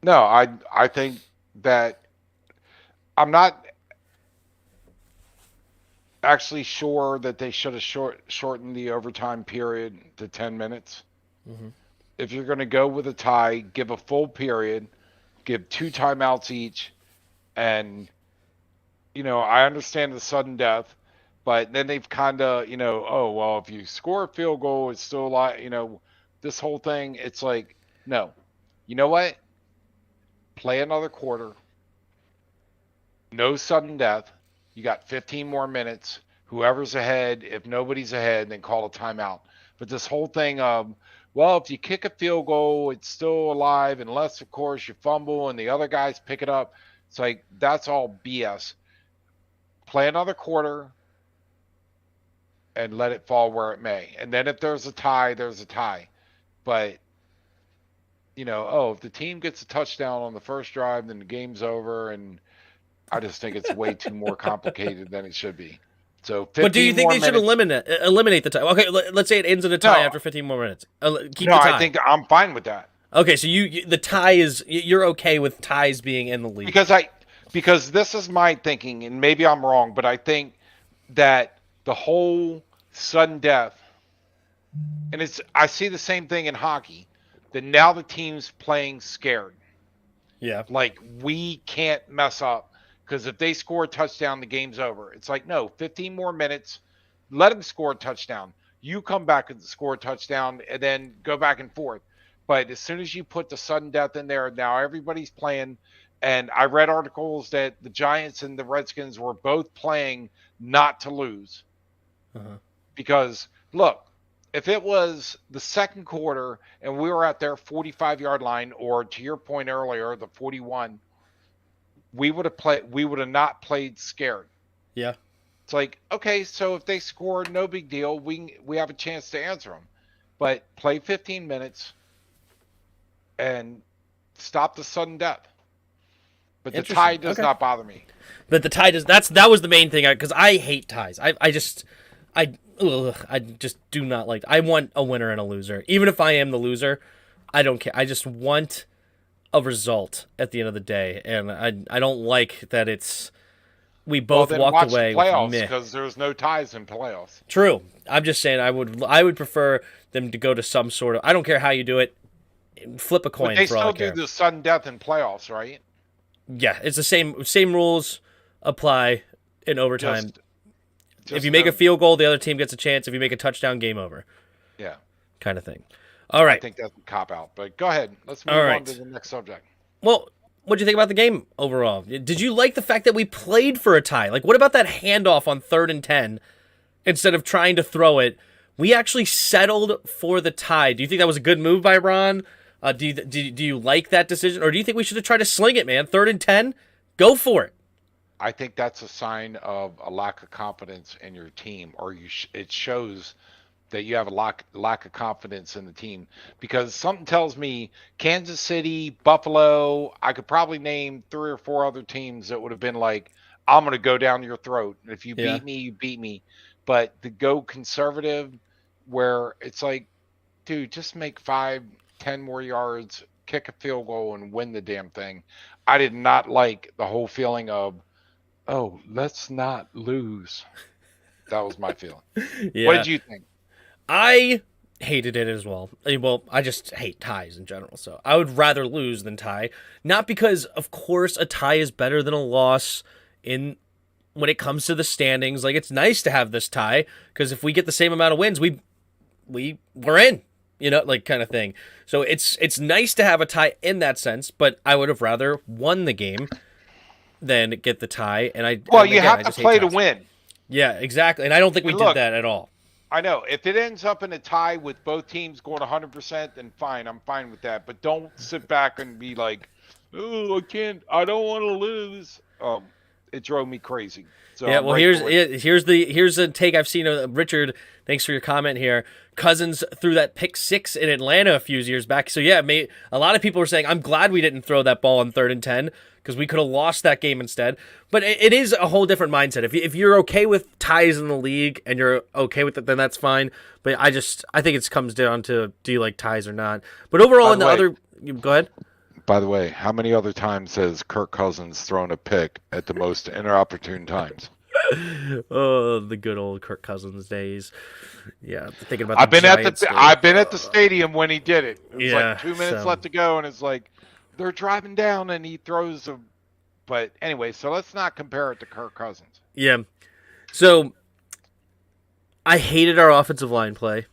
No, I think that I'm not actually sure that they should have shortened the overtime period to 10 minutes. Mm-hmm. If you're going to go with a tie, give a full period, give 2 timeouts each, and, I understand the sudden death, but then they've kind of, oh, well, if you score a field goal, it's still like, this whole thing, it's like, no. You know what? Play another quarter. No sudden death. You got 15 more minutes. Whoever's ahead, if nobody's ahead, then call a timeout. But this whole thing of, well, if you kick a field goal, it's still alive, unless, of course, you fumble and the other guys pick it up. It's like, that's all BS. Play another quarter and let it fall where it may. And then if there's a tie, there's a tie. But, if the team gets a touchdown on the first drive, then the game's over, and I just think it's way too more complicated than it should be. So, but do you think they should eliminate the tie? Okay, let's say it ends in a tie after 15 more minutes. Keep the tie. I think I'm fine with that. Okay, so the tie you're okay with ties being in the league because this is my thinking, and maybe I'm wrong, but I think that the whole sudden death, and I see the same thing in hockey, that now the team's playing scared. Yeah, like we can't mess up. Because if they score a touchdown, the game's over. It's like, no, 15 more minutes. Let them score a touchdown. You come back and score a touchdown and then go back and forth. But as soon as you put the sudden death in there, now everybody's playing. And I read articles that the Giants and the Redskins were both playing not to lose. Uh-huh. Because, look, if it was the second quarter and we were at their 45-yard line, or to your point earlier, the 41, we would have not played scared. Yeah. It's like, okay, so if they score, no big deal. We have a chance to answer them. But play 15 minutes and stop the sudden death. But the tie does not bother me. But the tie does. That was the main thing, because I hate ties. I just do not like. I want a winner and a loser. Even if I am the loser, I don't care. I just want a result at the end of the day, and I don't like that we both walked away playoffs, because there's no ties in playoffs. True. I'm just saying I would prefer them to go to some sort of, I don't care how you do it, flip a coin. But they still do the sudden death in playoffs, right? Yeah, it's the same rules apply in overtime. If you make a field goal, the other team gets a chance. If you make a touchdown, game over. Yeah. Kind of thing. All right. I think that's a cop-out, but go ahead. Let's move on to the next subject. Well, what do you think about the game overall? Did you like the fact that we played for a tie? Like, what about that handoff on 3rd and 10? Instead of trying to throw it, we actually settled for the tie. Do you think that was a good move by Ron? Do you like that decision? Or do you think we should have tried to sling it, man? 3rd and 10? Go for it. I think that's a sign of a lack of confidence in your team, or it shows that you have a lack of confidence in the team, because something tells me Kansas City, Buffalo, I could probably name 3 or 4 other teams that would have been like, I'm going to go down your throat. If you beat me, you beat me. But to go conservative, where it's like, dude, just make 5-10 more yards, kick a field goal, and win the damn thing. I did not like the whole feeling of, oh, let's not lose. That was my feeling. Yeah. What did you think? I hated it as well. Well, I just hate ties in general, so I would rather lose than tie. Not because, of course, a tie is better than a loss when it comes to the standings. Like, it's nice to have this tie, because if we get the same amount of wins, we're in, like, kind of thing. So it's nice to have a tie in that sense, but I would have rather won the game than get the tie. And you have to play to win. Yeah, exactly. And I don't think we did that at all. I know. If it ends up in a tie with both teams going 100%, then fine. I'm fine with that. But don't sit back and be like, oh, I don't want to lose. It drove me crazy. So yeah, well, here's a take I've seen of Richard. Thanks for your comment here. Cousins threw that pick 6 in Atlanta a few years back. So yeah, a lot of people were saying, I'm glad we didn't throw that ball on 3rd and 10 because we could have lost that game instead. But it is a whole different mindset. If you're okay with ties in the league and you're okay with it, then that's fine. But I think it comes down to, do you like ties or not? But overall, go ahead. By the way, how many other times has Kirk Cousins thrown a pick at the most inopportune times? Oh, the good old Kirk Cousins days. Yeah, thinking about. I've been at the stadium when he did it. It was like 2 minutes left to go, and it's like they're driving down, and he throws a. But anyway, so let's not compare it to Kirk Cousins. Yeah, so I hated our offensive line play.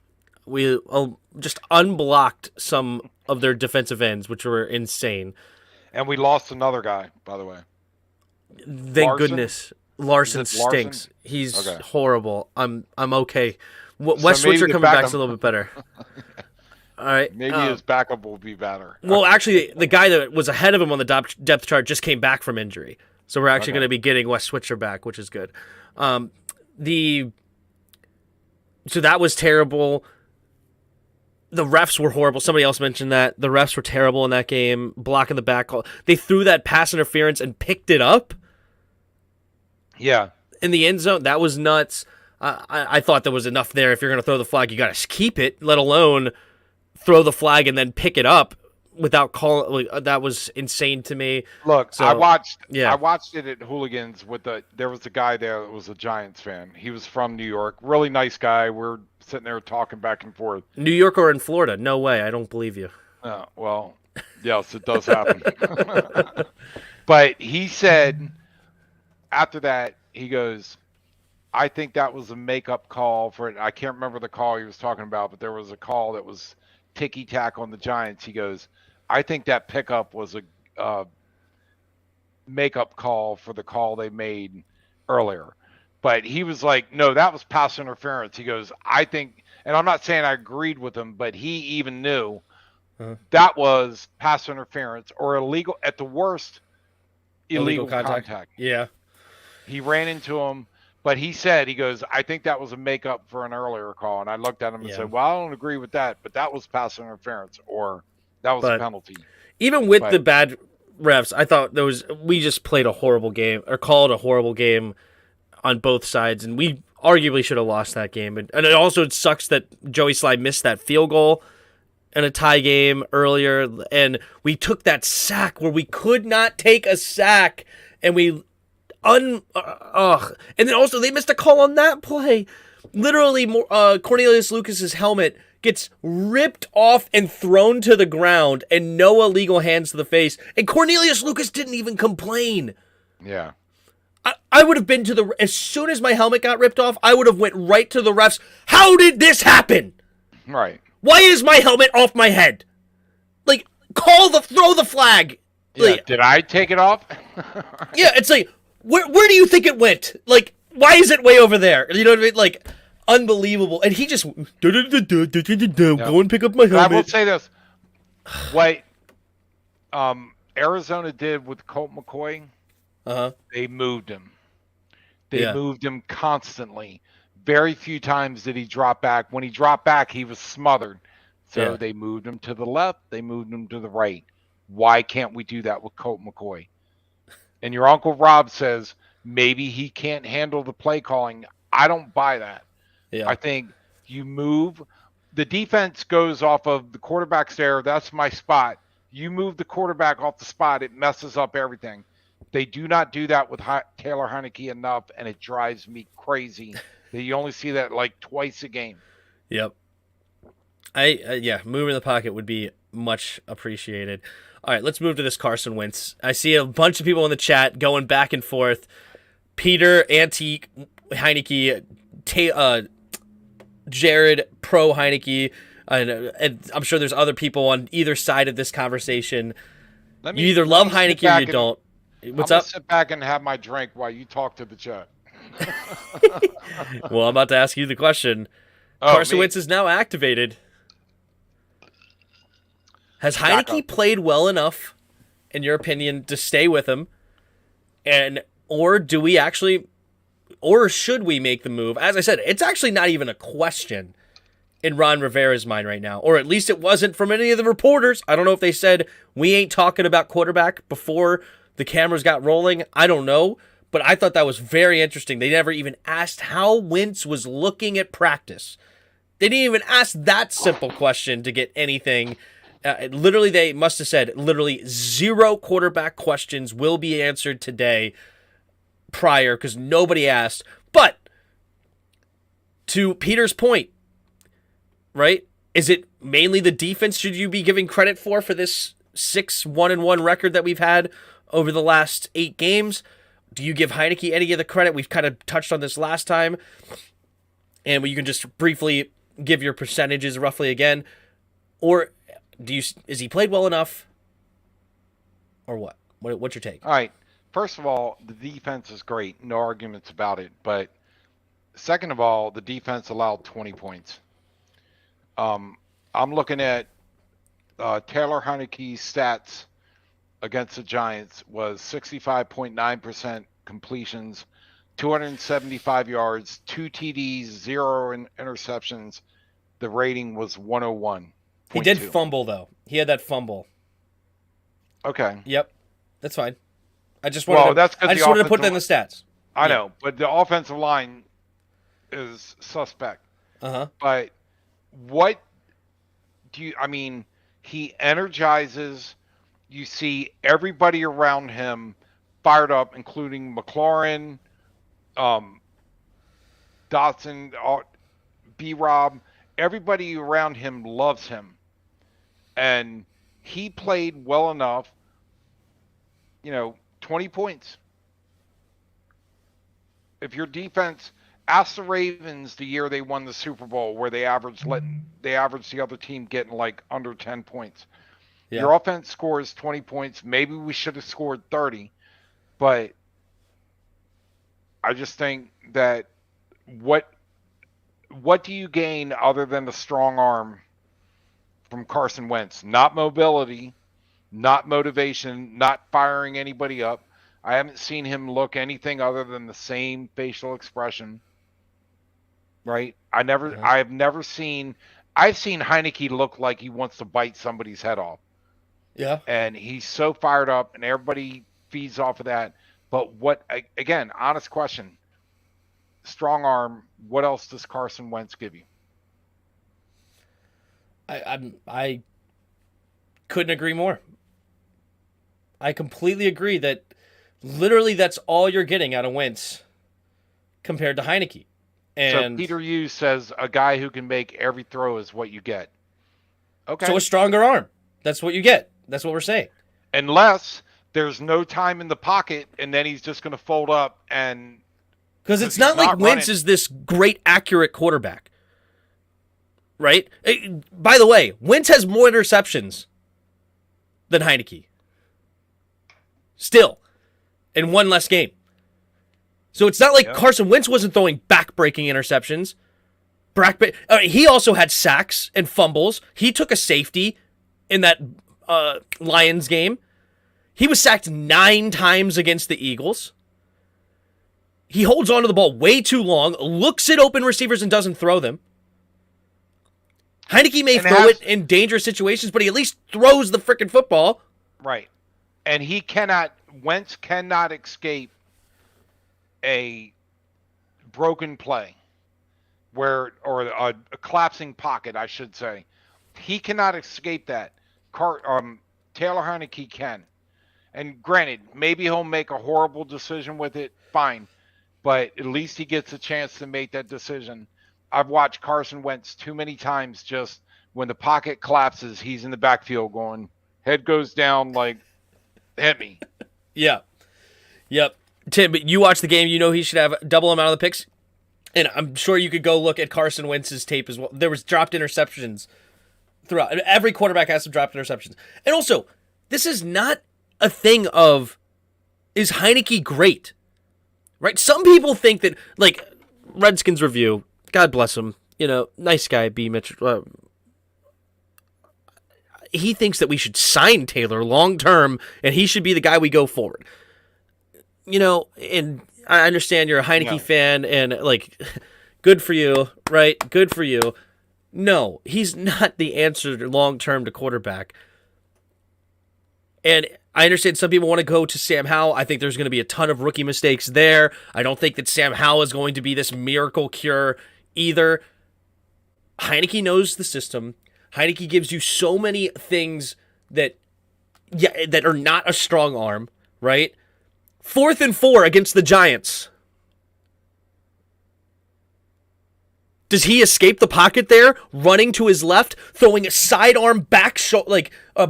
We just unblocked some of their defensive ends, which were insane. And we lost another guy, by the way. Thank goodness. Larson stinks. He's horrible. I'm okay. Wes Switzer coming back is a little bit better. All right. Maybe his backup will be better. Well, actually, the guy that was ahead of him on the depth chart just came back from injury. So we're actually going to be getting Wes Switzer back, which is good. So that was terrible. The refs were horrible. Somebody else mentioned that. The refs were terrible in that game, blocking the back call. They threw that pass interference and picked it up. Yeah. In the end zone. That was nuts. I thought there was enough there. If you're going to throw the flag, you got to keep it, let alone throw the flag and then pick it up without calling. That was insane to me. Look, I watched it at Hooligans there was a guy there that was a Giants fan. He was from New York. Really nice guy. We're sitting there talking back and forth. New York or in Florida? No way. I don't believe you. Well, yes, it does happen. But he said after that, he goes, I think that was a makeup call for it. I can't remember the call he was talking about, but there was a call that was ticky-tack on the Giants. He goes, I think that pickup was a makeup call for the call they made earlier. But he was like, no, that was pass interference. He goes, I think, and I'm not saying I agreed with him, but he even knew that was pass interference or illegal, at the worst, illegal contact. Yeah. He ran into him, but he goes, I think that was a makeup for an earlier call. And I looked at him and said, well, I don't agree with that, but that was pass interference or that was a penalty. Even with the bad refs, I thought we just played a horrible game or called a horrible game on both sides, and we arguably should have lost that game. And it sucks that Joey Sly missed that field goal in a tie game earlier, and we took that sack where we could not take a sack, and and then also they missed a call on that play. Literally, Cornelius Lucas's helmet gets ripped off and thrown to the ground, and no illegal hands to the face, and Cornelius Lucas didn't even complain. Yeah. I would have been as soon as my helmet got ripped off, I would have went right to the refs. How did this happen? Right. Why is my helmet off my head? Like, throw the flag. Yeah, like, did I take it off? Yeah, it's like, where do you think it went? Like, why is it way over there? You know what I mean? Like, unbelievable. And he just, go and pick up my helmet. I will say this. What Arizona did with Colt McCoy, they moved him. They moved him constantly. Very few times did he drop back. When he dropped back, he was smothered. So they moved him to the left. They moved him to the right. Why can't we do that with Colt McCoy? And your Uncle Rob says maybe he can't handle the play calling. I don't buy that. Yeah. I think you move. The defense goes off of the quarterback's there. That's my spot. You move the quarterback off the spot, it messes up everything. They do not do that with Taylor Heinecke enough, and it drives me crazy that you only see that like twice a game. Yep. Moving the pocket would be much appreciated. All right, let's move to this Carson Wentz. I see a bunch of people in the chat going back and forth. Peter, anti-Heinecke, Jared, pro-Heinecke, and I'm sure there's other people on either side of this conversation. You either love Heinecke or you don't. What's up? Sit back and have my drink while you talk to the chat. Well, I'm about to ask you the question. Carson Wentz is now activated. Has Heinecke played well enough in your opinion, to stay with him? Or should we make the move? As I said, it's actually not even a question in Ron Rivera's mind right now, or at least it wasn't from any of the reporters. I don't know if they said we ain't talking about quarterback before the cameras got rolling. I don't know, but I thought that was very interesting. They never even asked how Wentz was looking at practice. They didn't even ask that simple question to get anything. Literally, they must have said literally 0 quarterback questions will be answered today prior because nobody asked. But to Peter's point, right? Is it mainly the defense should you be giving credit for this 6-1-1 record that we've had over the last 8 games? Do you give Heinecke any of the credit? We've kind of touched on this last time. And you can just briefly give your percentages roughly again. Or is he played well enough? Or what? What's your take? All right. First of all, the defense is great. No arguments about it. But second of all, the defense allowed 20 points. I'm looking at Taylor Heinicke's stats against the Giants was 65.9% completions, 275 yards, 2 TDs, 0 interceptions. The rating was 101. He did fumble, though. He had that fumble. Okay. Yep. That's fine. I just wanted to put that in the stats. I know, but the offensive line is suspect. Uh-huh. But what do you, I mean, he energizes, you see everybody around him fired up, including McLaurin, Dotson, B-Rob. Everybody around him loves him. And he played well enough, 20 points. If your defense, ask the Ravens the year they won the Super Bowl where they averaged the other team getting like under 10 points. Yeah. Your offense scores 20 points. Maybe we should have scored 30. But I just think that what do you gain other than the strong arm from Carson Wentz? Not mobility, not motivation, not firing anybody up. I haven't seen him look anything other than the same facial expression. Right? I've seen Heinecke look like he wants to bite somebody's head off. Yeah. And he's so fired up and everybody feeds off of that. But again, honest question. Strong arm, what else does Carson Wentz give you? I couldn't agree more. I completely agree that literally that's all you're getting out of Wentz compared to Heinecke. And so Peter Hughes says a guy who can make every throw is what you get. Okay. So a stronger arm. That's what you get. That's what we're saying. Unless there's no time in the pocket and then he's just going to fold up and... Because it's not like Wentz is this great, accurate quarterback. Right? By the way, Wentz has more interceptions than Heinecke. Still. In one less game. So it's not like Carson Wentz wasn't throwing back-breaking interceptions. He also had sacks and fumbles. He took a safety in that Lions game. He was sacked 9 times against the Eagles. He holds onto the ball way too long, looks at open receivers and doesn't throw them. Heinecke may throw it in dangerous situations, but he at least throws the freaking football. Right. And Wentz cannot escape a broken play or a collapsing pocket, I should say. He cannot escape that. Taylor Heinecke can. And granted, maybe he'll make a horrible decision with it. Fine. But at least he gets a chance to make that decision. I've watched Carson Wentz too many times just when the pocket collapses, he's in the backfield going, head goes down like, hit me. Yeah. Yep. Tim, but you watch the game, he should have a double amount of the picks. And I'm sure you could go look at Carson Wentz's tape as well. There was dropped interceptions throughout. Every quarterback has some dropped interceptions. And also, this is not a thing of, is Heinecke great? Right? Some people think that, like, Redskins review, God bless him, nice guy, B. Mitch. he thinks that we should sign Taylor long term, and he should be the guy we go forward. And I understand you're a Heinicke fan, and like, good for you, right? Good for you. No, he's not the answer long term to quarterback. And I understand some people want to go to Sam Howell. I think there's going to be a ton of rookie mistakes there. I don't think that Sam Howell is going to be this miracle cure either. Heinicke knows the system. Heinicke gives you so many things that are not a strong arm, right? 4th and 4 against the Giants. Does he escape the pocket there, running to his left, throwing a sidearm back,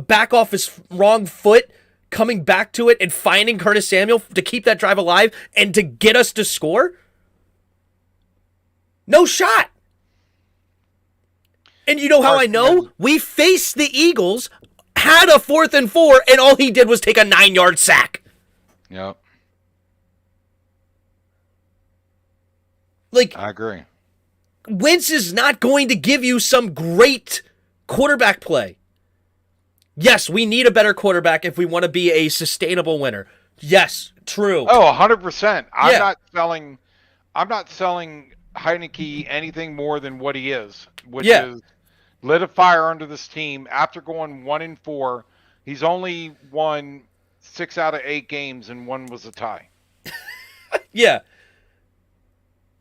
back off his wrong foot, coming back to it and finding Curtis Samuel to keep that drive alive and to get us to score? No shot. And you know how I know? We faced the Eagles, had a 4th and 4, and all he did was take a 9-yard sack. Yep. I agree. Wentz is not going to give you some great quarterback play. Yes, we need a better quarterback if we want to be a sustainable winner. Yes, true. Oh, 100%. I'm not selling Heineke anything more than what he is, which is lit a fire under this team. After going 1-4, he's only won 6 out of 8 games, and 1 was a tie. Yeah.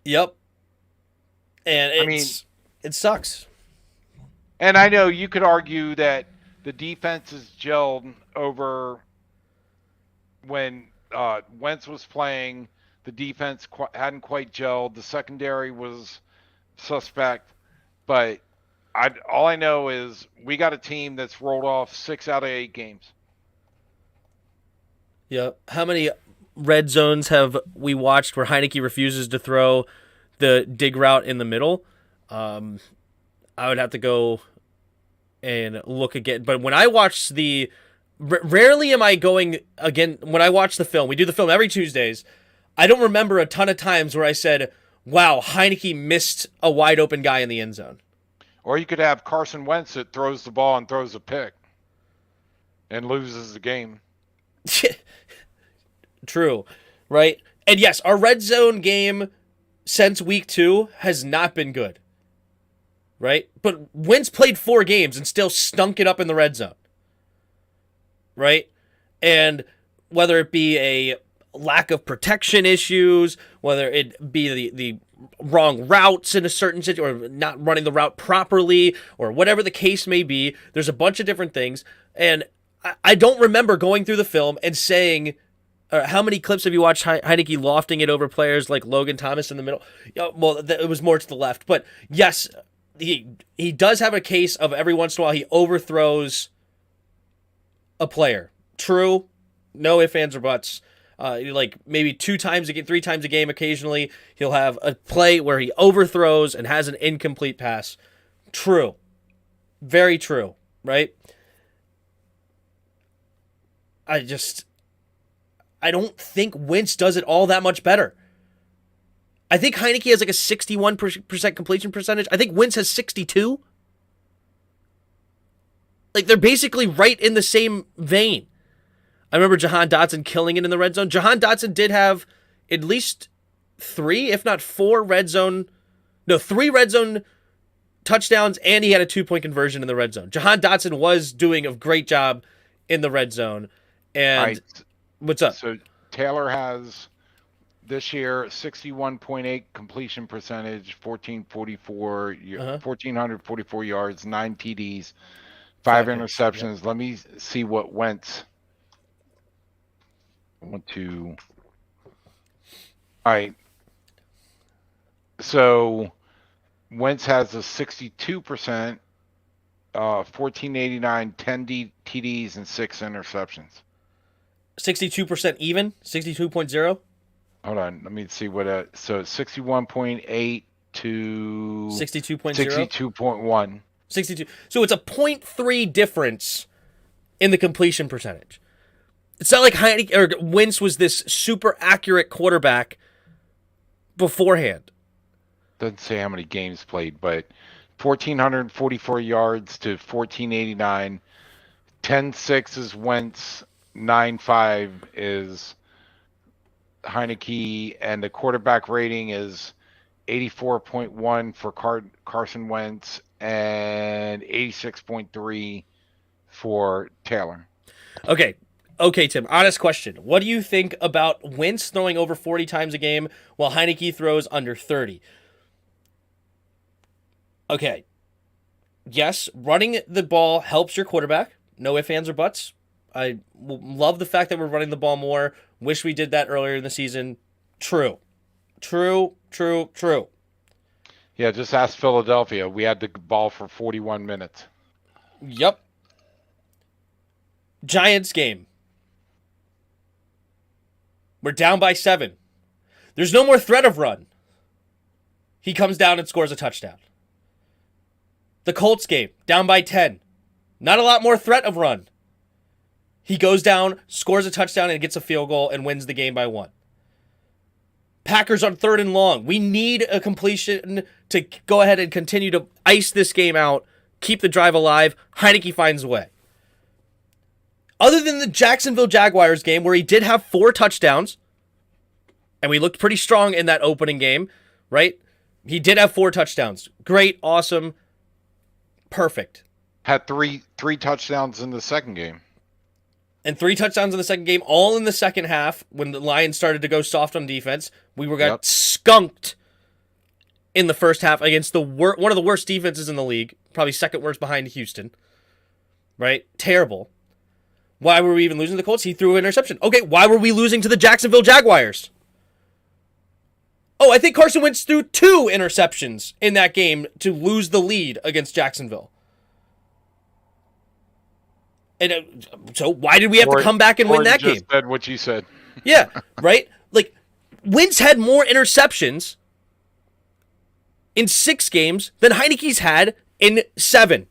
Yep. And it sucks. And I know you could argue that the defense is gelled over when Wentz was playing. The defense hadn't quite gelled. The secondary was suspect. But all I know is we got a team that's rolled off 6 out of 8 games. Yeah. How many red zones have we watched where Heinicke refuses to throw the dig route in the middle? I would have to go and look again. But when I watch rarely am I going again. When I watch the film, we do the film every Tuesdays. I don't remember a ton of times where I said, wow, Heinicke missed a wide open guy in the end zone. Or you could have Carson Wentz that throws the ball and throws a pick and loses the game. True, right? And yes, our red zone game since week 2 has not been good, right? But Wentz played 4 games and still stunk it up in the red zone, right? And whether it be a lack of protection issues, whether it be the wrong routes in a certain situation, or not running the route properly, or whatever the case may be, there's a bunch of different things. And I don't remember going through the film and saying, how many clips have you watched Heinicke lofting it over players like Logan Thomas in the middle? Well, it was more to the left. But yes, he does have a case of every once in a while he overthrows a player. True. No ifs, ands, or buts. Like maybe 2 times a game, 3 times a game occasionally, he'll have a play where he overthrows and has an incomplete pass. True. Very true, right? I don't think Wentz does it all that much better. I think Heinicke has like a 61% completion percentage. I think Wentz has 62. Like, they're basically right in the same vein. I remember Jahan Dotson killing it in the red zone. Jahan Dotson did have at least 3, if not 4 3 red zone touchdowns, and he had a 2-point conversion in the red zone. Jahan Dotson was doing a great job in the red zone. And what's up? So Taylor has this year 61.8 completion percentage, 1,444 yards, 9 TDs, 5 interceptions. Yep. Let me see what Wentz. All right. So Wentz has a 62%, 1,489, 10 TDs, and 6 interceptions. 62% even? 62.0? Hold on. Let me see what. So 61.8 to 62.0? 62.1. 62. So it's a 0.3 difference in the completion percentage. It's not like Heinicke or Wentz was this super accurate quarterback beforehand. Doesn't say how many games played, but 1,444 yards to 1,489, 10-6 is Wentz, 9-5 is Heinecke, and the quarterback rating is 84.1 for Carson Wentz and 86.3 for Taylor. Okay, Tim, honest question. What do you think about Wentz throwing over 40 times a game while Heinicke throws under 30? Okay. Yes, running the ball helps your quarterback. No ifs, ands, or buts. I love the fact that we're running the ball more. Wish we did that earlier in the season. True. Yeah, just ask Philadelphia. We had the ball for 41 minutes. Yep. Giants game. We're down by 7. There's no more threat of run. He comes down and scores a touchdown. The Colts game, down by 10. Not a lot more threat of run. He goes down, scores a touchdown, and gets a field goal and wins the game by 1. Packers on 3rd and long. We need a completion to go ahead and continue to ice this game out, keep the drive alive. Heinicke finds a way. Other than the Jacksonville Jaguars game, where he did have 4 touchdowns, and we looked pretty strong in that opening game, right? He did have 4 touchdowns. Great, awesome, perfect. Had three touchdowns in the second game. And 3 touchdowns in the second game, all in the second half, when the Lions started to go soft on defense. We got skunked in the first half against one of the worst defenses in the league, probably second worst behind Houston. Right? Terrible. Why were we even losing to the Colts? He threw an interception. Okay, why were we losing to the Jacksonville Jaguars? Oh, I think Carson Wentz threw 2 interceptions in that game to lose the lead against Jacksonville. And so why did we have to come back and win that game? Said what you said. Yeah, right? Like, Wentz had more interceptions in 6 games than Heinicke's had in 7.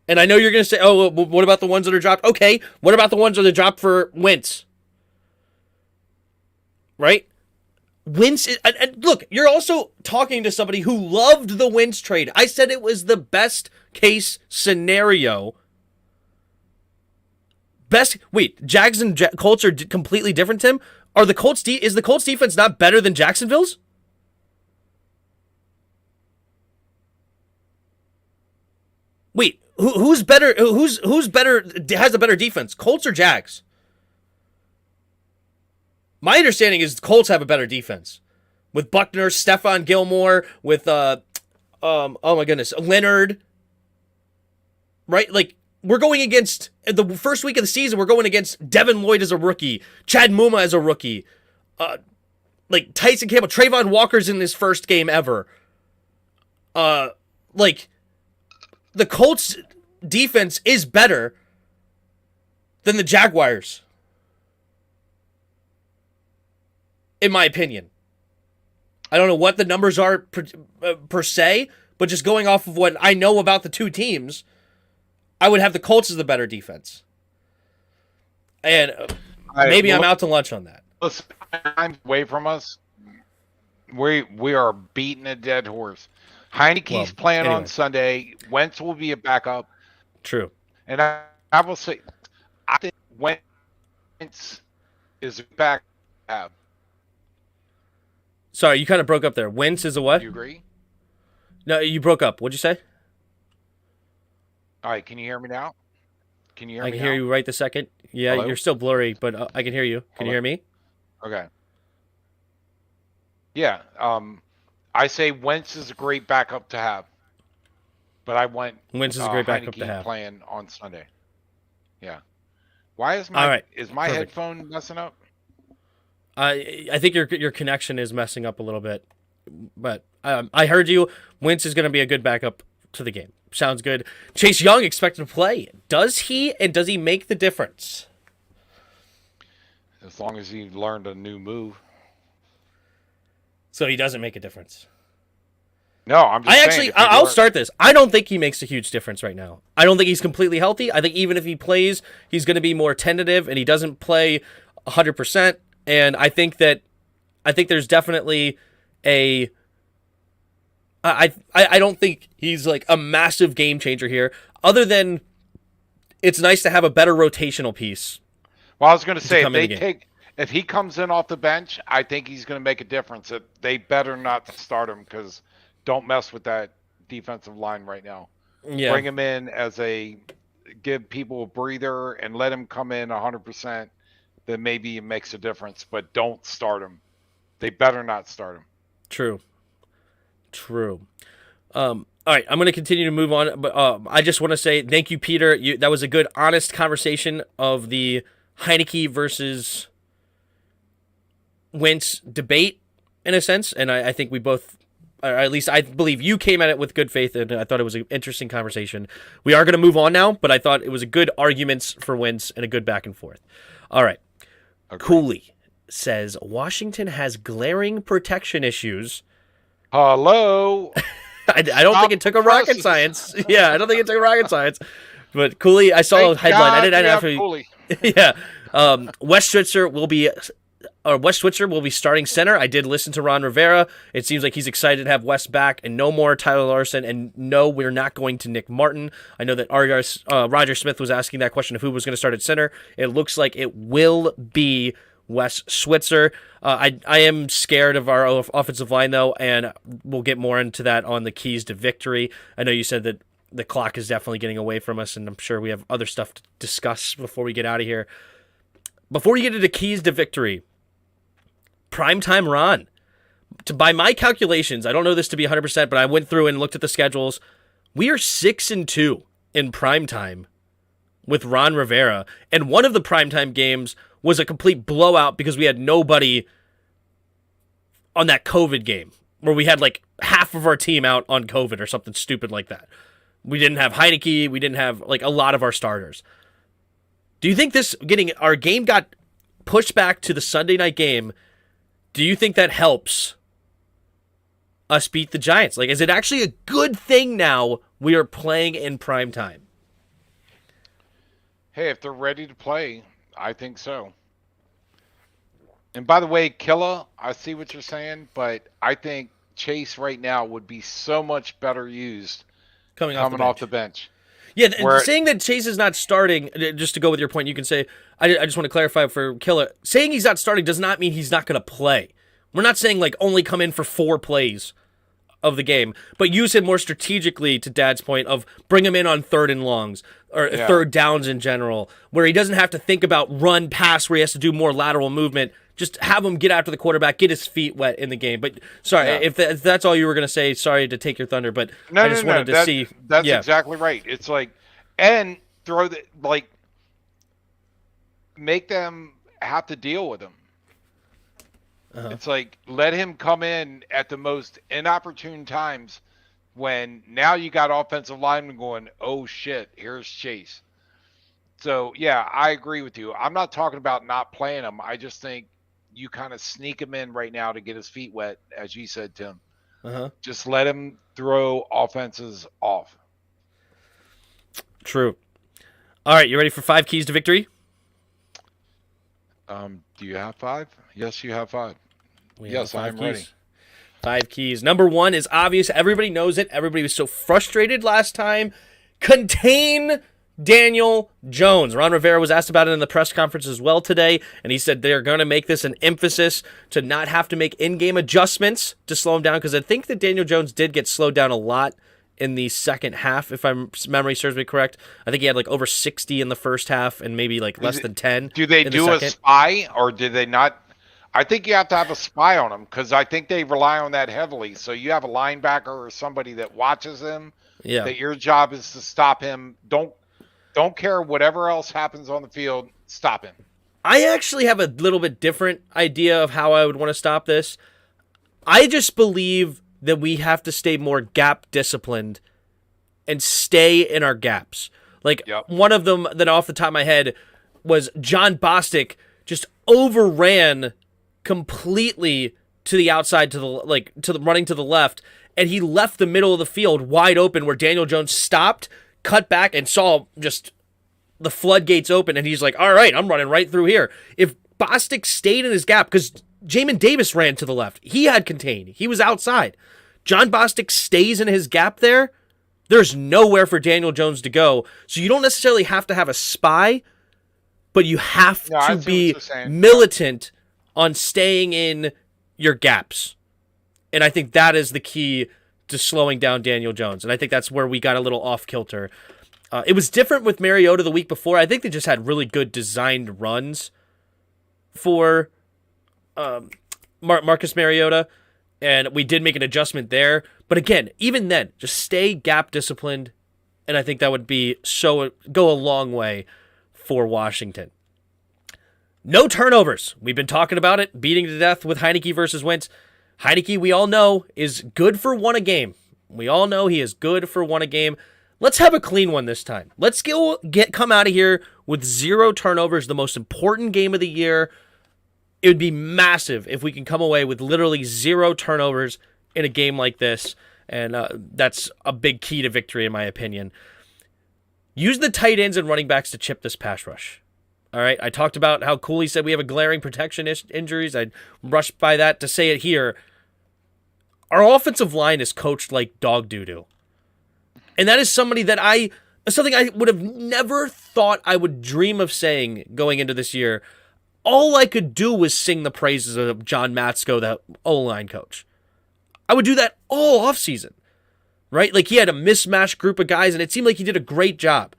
And I know you're going to say, oh, well, what about the ones that are dropped? Okay, what about the ones that are dropped for Wentz? Right? Wentz, and look, you're also talking to somebody who loved the Wentz trade. I said it was the best case scenario. Jags and Colts are completely different, Tim? Is the Colts defense not better than Jacksonville's? Wait, who's better? Who's better? Has a better defense, Colts or Jags? My understanding is Colts have a better defense with Buckner, Stephon Gilmore, with oh my goodness, Leonard. Right, like. We're going against, the first week of the season, we're going against Devin Lloyd as a rookie, Chad Muma as a rookie, like Tyson Campbell, Trayvon Walker's in his first game ever. Like, the Colts defense is better than the Jaguars, in my opinion. I don't know what the numbers are per se, but just going off of what I know about the two teams, I would have the Colts as the better defense. And maybe I'm out to lunch on that. Listen, time away from us. We are beating a dead horse. Heinicke's playing on Sunday. Wentz will be a backup. True. And I will say, I think Wentz is a backup. Sorry, you kind of broke up there. Wentz is a what? Do you agree? No, you broke up. What'd you say? All right, can you hear me now? Can you hear me? I can hear you right the second. Yeah, Hello? You're still blurry, but I can hear you. Can you hear me? Okay. Yeah, I say Wentz is a great backup to have, but I want Wentz is a great backup Heinecke to have playing on Sunday. Yeah. Why is my headphone messing up? I think your connection is messing up a little bit, but I heard you. Wentz is going to be a good backup to the game. Sounds good. Chase Young expected to play. Does he, and does he make the difference? As long as he learned a new move. So he doesn't make a difference. No, I'm just saying. I'll start this. I don't think he makes a huge difference right now. I don't think he's completely healthy. I think even if he plays, he's going to be more tentative, and he doesn't play 100%. And I think there's definitely a. I don't think he's like a massive game changer here, other than it's nice to have a better rotational piece. Well, I was going to say, if he comes in off the bench, I think he's going to make a difference. They better not start him because don't mess with that defensive line right now. Yeah. Bring him in give people a breather and let him come in 100%. Then maybe it makes a difference, but don't start him. They better not start him. True. All right, I'm going to continue to move on, but I just want to say thank you, Peter. That was a good, honest conversation of the Heinecke versus Wentz debate, in a sense, and I think we both, or at least I believe you came at it with good faith, and I thought it was an interesting conversation. We are going to move on now, but I thought it was a good arguments for Wentz and a good back and forth. All right. Okay. Cooley says Washington has glaring protection issues. Hello. I don't think it took a rocket science. Yeah, I don't think it took a rocket science. But Cooley, I saw a headline. I didn't have to. Cooley. Yeah. Wes Schweitzer will be starting center. I did listen to Ron Rivera. It seems like he's excited to have Wes back and no more Tyler Larson. And no, we're not going to Nick Martin. I know that Roger Smith was asking that question of who was going to start at center. It looks like it will be Wes Schweitzer. I am scared of our offensive line, though, and we'll get more into that on the keys to victory. I know you said that the clock is definitely getting away from us, and I'm sure we have other stuff to discuss before we get out of here. Before we get into keys to victory, primetime Ron. By my calculations, I don't know this to be 100%, but I went through and looked at the schedules. We are 6-2 in primetime with Ron Rivera, and one of the primetime games was a complete blowout because we had nobody on that COVID game where we had like half of our team out on COVID or something stupid like that. We didn't have Heinicke. We didn't have like a lot of our starters. Do you think our game got pushed back to the Sunday night game? Do you think that helps us beat the Giants? Like, is it actually a good thing now we are playing in primetime? Hey, if they're ready to play, I think so. And by the way, Killa, I see what you're saying, but I think Chase right now would be so much better used coming off the bench. Yeah, saying that Chase is not starting, just to go with your point, you can say, I just want to clarify for Killa, saying he's not starting does not mean he's not going to play. We're not saying like only come in for 4 plays of the game, but use him more strategically, to Dad's point, of bring him in on 3rd and longs, or third downs in general, where he doesn't have to think about run, pass, where he has to do more lateral movement. Just have him get after the quarterback, get his feet wet in the game. But sorry, if that's all you were going to say, sorry to take your thunder, but I just wanted to see. That's exactly right. It's like, and make them have to deal with him. Uh-huh. It's like, let him come in at the most inopportune times when now you got offensive linemen going, oh shit, here's Chase. So yeah, I agree with you. I'm not talking about not playing him. I just think you kind of sneak him in right now to get his feet wet, as you said, Tim. Uh-huh. Just let him throw offenses off. True. All right, you ready for 5 keys to victory? Do you have 5? Yes, you have 5. Yes, I'm ready. 5 keys. Number 1 is obvious. Everybody knows it. Everybody was so frustrated last time. Contain Daniel Jones. Ron Rivera was asked about it in the press conference as well today, and he said they're going to make this an emphasis to not have to make in-game adjustments to slow him down, because I think that Daniel Jones did get slowed down a lot in the second half, if memory serves me correct. I think he had like over 60 in the first half and maybe like less than 10. Do they do a spy, or did they not? I think you have to have a spy on him, because I think they rely on that heavily. So you have a linebacker or somebody that watches him. Yeah. That your job is to stop him. Don't care whatever else happens on the field. Stop him. I actually have a little bit different idea of how I would want to stop this. I just believe that we have to stay more gap disciplined and stay in our gaps. Like, one of them that off the top of my head was John Bostic just overran completely to the outside, running to the left, and he left the middle of the field wide open, where Daniel Jones stopped, cut back, and saw just the floodgates open, and he's like, all right, I'm running right through here. If Bostic stayed in his gap, because Jamin Davis ran to the left, he had contained, he was outside. John Bostic stays in his gap there, There's nowhere for Daniel Jones to go. So you don't necessarily have to have a spy, but you have to be militant on staying in your gaps. And I think that is the key to slowing down Daniel Jones. And I think that's where we got a little off kilter. It was different with Mariota the week before. I think they just had really good designed runs for Marcus Mariota, and we did make an adjustment there. But again, even then, just stay gap disciplined, and I think that would go a long way for Washington. No turnovers. We've been talking about it, beating to death with Heinicke versus Wentz. Heinicke, we all know, is good for one a game. We all know he is good for one a game. Let's have a clean one this time. Let's come out of here with 0 turnovers, the most important game of the year. It would be massive if we can come away with literally 0 turnovers in a game like this, and that's a big key to victory in my opinion. Use the tight ends and running backs to chip this pass rush. All right, I talked about how Cooley said we have a glaring protection injuries. I rushed by that to say it here. Our offensive line is coached like dog doo-doo. And that is something I would have never thought I would dream of saying going into this year. All I could do was sing the praises of John Matsko, the O-line coach. I would do that all offseason, right? Like, he had a mismatched group of guys, and it seemed like he did a great job.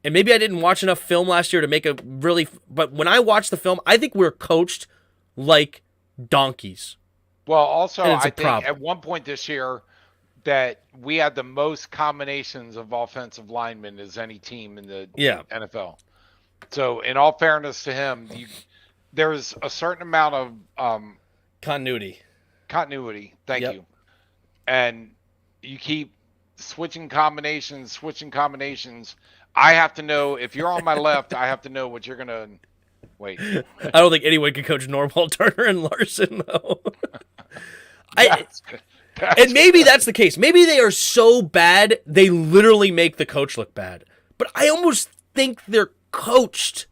And maybe I didn't watch enough film last year to make a really... But when I watched the film, I think we're coached like donkeys. Well, also, I think at one point this year that we had the most combinations of offensive linemen as any team in the NFL. So, in all fairness to him, there's a certain amount of... Continuity. Thank you. And you keep switching combinations. I have to know, if you're on my left, I have to know what you're going to... Wait. I don't think anyone can coach Norwell, Turner, and Larson, though. And maybe that's the case. Maybe they are so bad, they literally make the coach look bad. But I almost think they're coached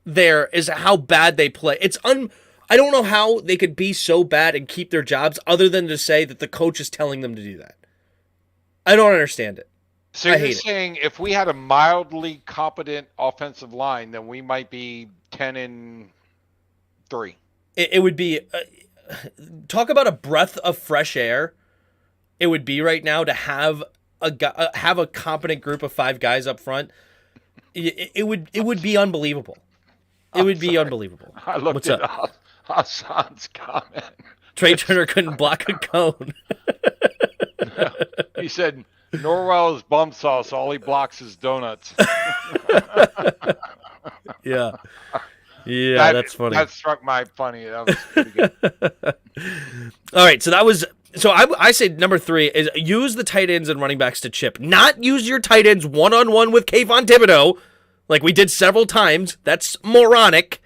there is how bad they play. I don't know how they could be so bad and keep their jobs other than to say that the coach is telling them to do that. I don't understand it. So you're saying if we had a mildly competent offensive line, then we might be 10-3. It would be talk about a breath of fresh air. It would be right now to have a competent group of 5 guys up front. It would be unbelievable. It would be unbelievable. I looked at Hassan's comment. Trey Turner couldn't block a cone. No. He said Norwell is bum sauce. All he blocks is donuts. Yeah, that's funny. That struck my funny. That was pretty good. All right, so I say number 3 is use the tight ends and running backs to chip. Not use your tight ends one-on-one with Kayvon Thibodeau, like we did several times. That's moronic.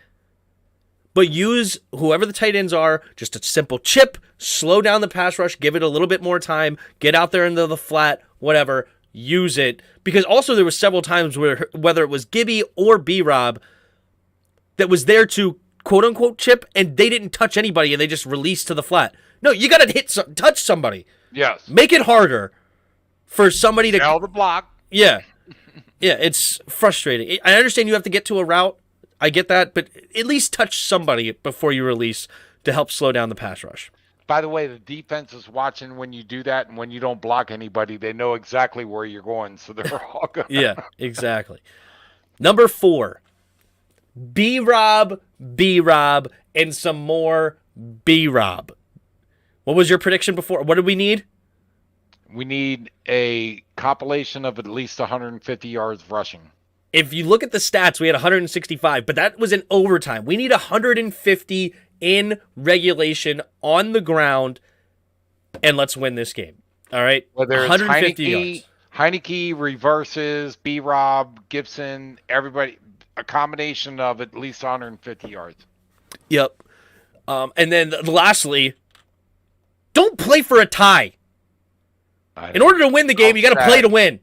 But use whoever the tight ends are, just a simple chip, slow down the pass rush, give it a little bit more time, get out there into the flat, whatever, use it. Because also there was several times where, whether it was Gibby or B-Rob, that was there to quote-unquote chip, and they didn't touch anybody, and they just released to the flat. No, you got to touch somebody. Yes. Make it harder for somebody to... Sell the block. Yeah. Yeah, it's frustrating. I understand you have to get to a route. I get that, but at least touch somebody before you release to help slow down the pass rush. By the way, the defense is watching when you do that, and when you don't block anybody, they know exactly where you're going, so they're all going. Yeah, exactly. Number 4, B-Rob, and some more B-Rob. What was your prediction before? What did we need? We need a compilation of at least 150 yards rushing. If you look at the stats, we had 165, but that was in overtime. We need 150 in regulation on the ground, and let's win this game. All right? Whether 150 yards. Heinecke reverses, B-Rob, Gibson, everybody, a combination of at least 150 yards. Yep. And then lastly, don't play for a tie. In order to win the game, you got to play to win.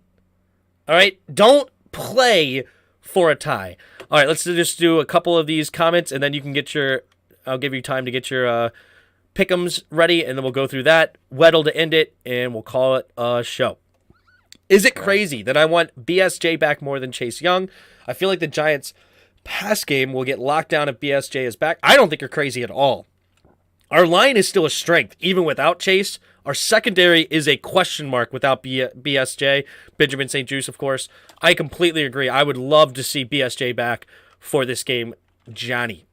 All right? Don't play for a tie. All right, let's just do a couple of these comments, and then you can get I'll give you time to get your pick'ems ready, and then we'll go through that. Weddle to end it, and we'll call it a show. Is it crazy that I want BSJ back more than Chase Young? I feel like the Giants' pass game will get locked down if BSJ is back. I don't think you're crazy at all. Our line is still a strength, even without Chase. Our secondary is a question mark without BSJ. Benjamin St-Juste, of course. I completely agree. I would love to see BSJ back for this game, Johnny.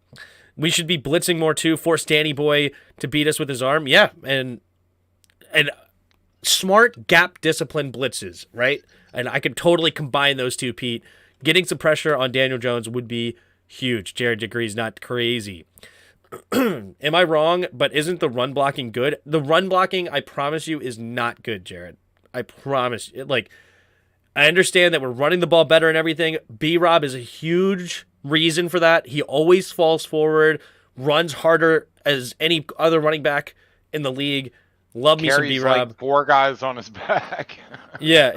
We should be blitzing more, too. Force Danny Boy to beat us with his arm. Yeah, and smart gap discipline blitzes, right? And I could totally combine those two, Pete. Getting some pressure on Daniel Jones would be huge. Jared agrees, not crazy. Am I wrong? But isn't the run blocking good? The run blocking, I promise you, is not good, Jared. I promise. I understand that we're running the ball better and everything. B-Rob is a huge reason for that. He always falls forward, runs harder as any other running back in the league. Love me some B-Rob. Like 4 guys on his back. Yeah,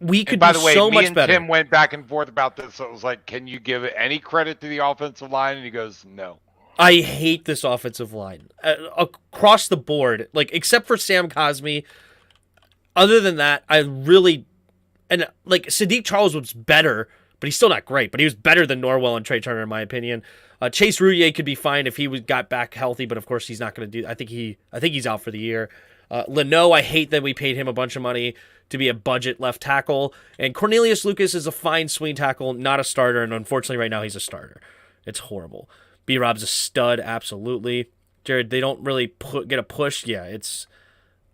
we could do so much better. Me and Tim went back and forth about this. So it was like, can you give any credit to the offensive line? And he goes, no. I hate this offensive line across the board, except for Sam Cosmi. Other than that, Sadiq Charles was better, but he's still not great. But he was better than Norwell and Trey Turner, in my opinion. Chase Rouillet could be fine if he got back healthy, but of course he's not going to do. I think he's out for the year. Leno, I hate that we paid him a bunch of money to be a budget left tackle. And Cornelius Lucas is a fine swing tackle, not a starter. And unfortunately, right now he's a starter. It's horrible. B-Rob's a stud, absolutely. Jared, they don't really get a push. Yeah,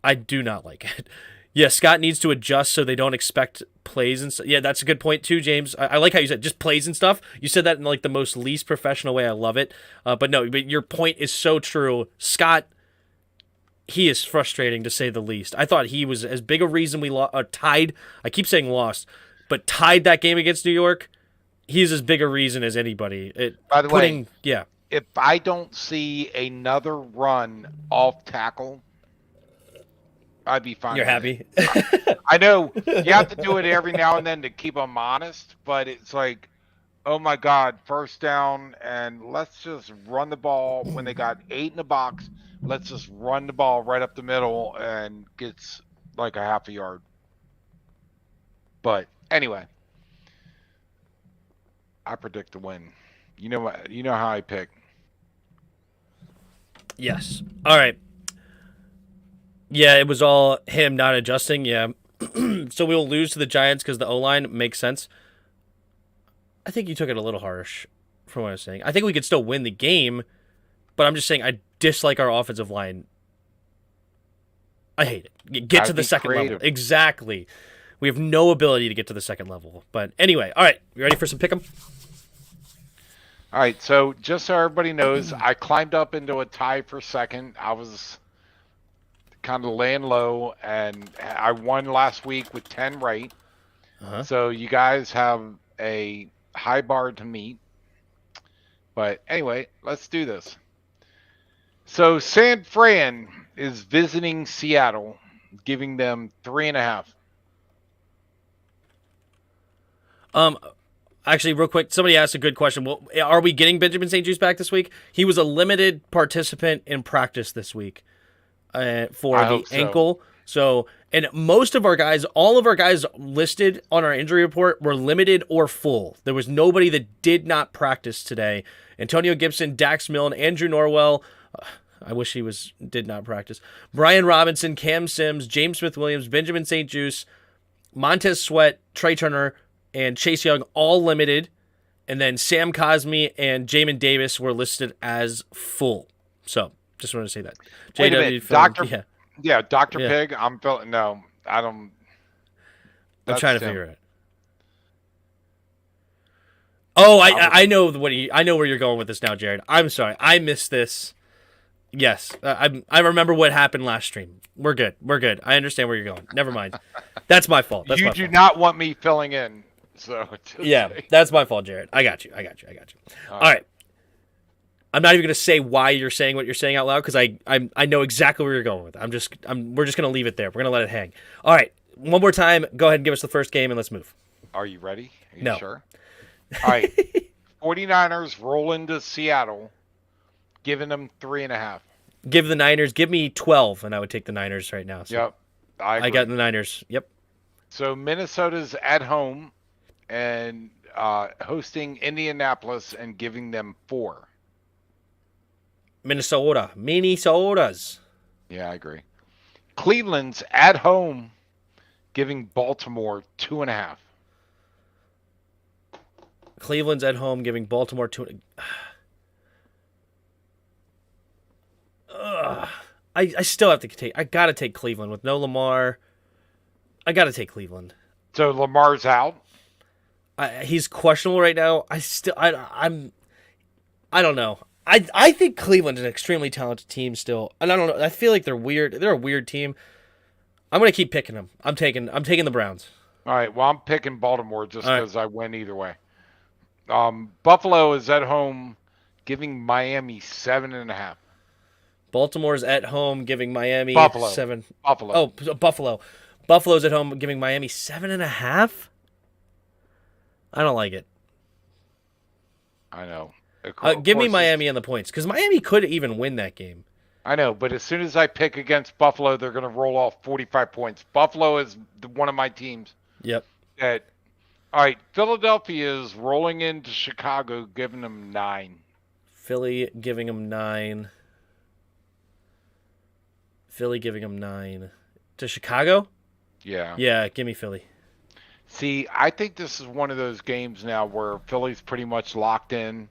I do not like it. Yeah, Scott needs to adjust so they don't expect plays and stuff. Yeah, that's a good point too, James. I like how you said just plays and stuff. You said that in the most least professional way. I love it. But your point is so true. Scott, he is frustrating to say the least. I thought he was as big a reason we tied. I keep saying lost, but tied that game against New York. He's as big a reason as anybody. By the way, if I don't see another run off tackle, I'd be fine. You're happy? I know you have to do it every now and then to keep them honest, but it's like, oh my God, first down, and let's just run the ball when they got 8 in the box. Let's just run the ball right up the middle and gets like a half a yard. But anyway, I predict the win. You know what? You know how I pick. Yes. All right. Yeah, it was all him not adjusting. Yeah. So we'll lose to the Giants because the O-line makes sense. I think you took it a little harsh from what I was saying. I think we could still win the game, but I'm just saying I dislike our offensive line. I hate it. Get to the second level. Exactly. We have no ability to get to the second level. But anyway, all right. You ready for some pick'em? All right. So just so everybody knows, I climbed up into a tie for second. I was kind of laying low, and I won last week with 10 right. Uh-huh. So you guys have a high bar to meet. But anyway, let's do this. So San Fran is visiting Seattle, giving them 3.5. Actually, real quick, somebody asked a good question. Well, are we getting Benjamin St-Juste back this week? He was a limited participant in practice this week for the ankle. So, and most of our guys, all of our guys listed on our injury report were limited or full. There was nobody that did not practice today. Antonio Gibson, Dax Milne, Andrew Norwell. I wish he did not practice. Brian Robinson, Cam Sims, James Smith-Williams, Benjamin St-Juste, Montez Sweat, Trey Turner, and Chase Young, all limited. And then Sam Cosmi and Jamin Davis were listed as full. So, just wanted to say that. Wait a minute. Dr. Pig, I'm feeling, no, I don't. I'm trying to figure it. Oh, I know I know where you're going with this now, Jared. I'm sorry. I missed this. Yes. I remember what happened last stream. We're good. I understand where you're going. Never mind. That's my fault. You do not want me filling in. So yeah, that's my fault, Jared. I got you. All right. I'm not even going to say why you're saying what you're saying out loud because I know exactly where you're going with it. We're just going to leave it there. We're going to let it hang. All right. One more time. Go ahead and give us the first game and let's move. Are you ready? Are you no. Sure? All right. 49ers roll into Seattle, giving them 3.5. Give the Niners. Give me 12, and I would take the Niners right now. So. Yep. I got the Niners. Yep. So Minnesota's at home and hosting Indianapolis and giving them 4. Minnesotas. Yeah, I agree. Cleveland's at home giving Baltimore 2.5. Cleveland's at home giving Baltimore 2. I still have to take. I gotta take Cleveland with no Lamar. I gotta take Cleveland. So Lamar's out. He's questionable right now. I don't know. I think Cleveland's an extremely talented team still, and I don't know. I feel like they're weird. They're a weird team. I'm gonna keep picking them. I'm taking the Browns. All right. Well, I'm picking Baltimore just because I win either way. Buffalo is at home giving Miami 7.5. Baltimore's at home giving Miami Buffalo. 7. Buffalo. Oh, Buffalo. Buffalo's at home giving Miami 7.5. I don't like it. I know. Give me Miami on the points because Miami could even win that game. I know, but as soon as I pick against Buffalo, they're going to roll off 45 points. Buffalo is one of my teams. Yep. All right, Philadelphia is rolling into Chicago, giving them 9. Philly giving them 9. Philly giving them 9. To Chicago? Yeah. Yeah, give me Philly. See, I think this is one of those games now where Philly's pretty much locked in,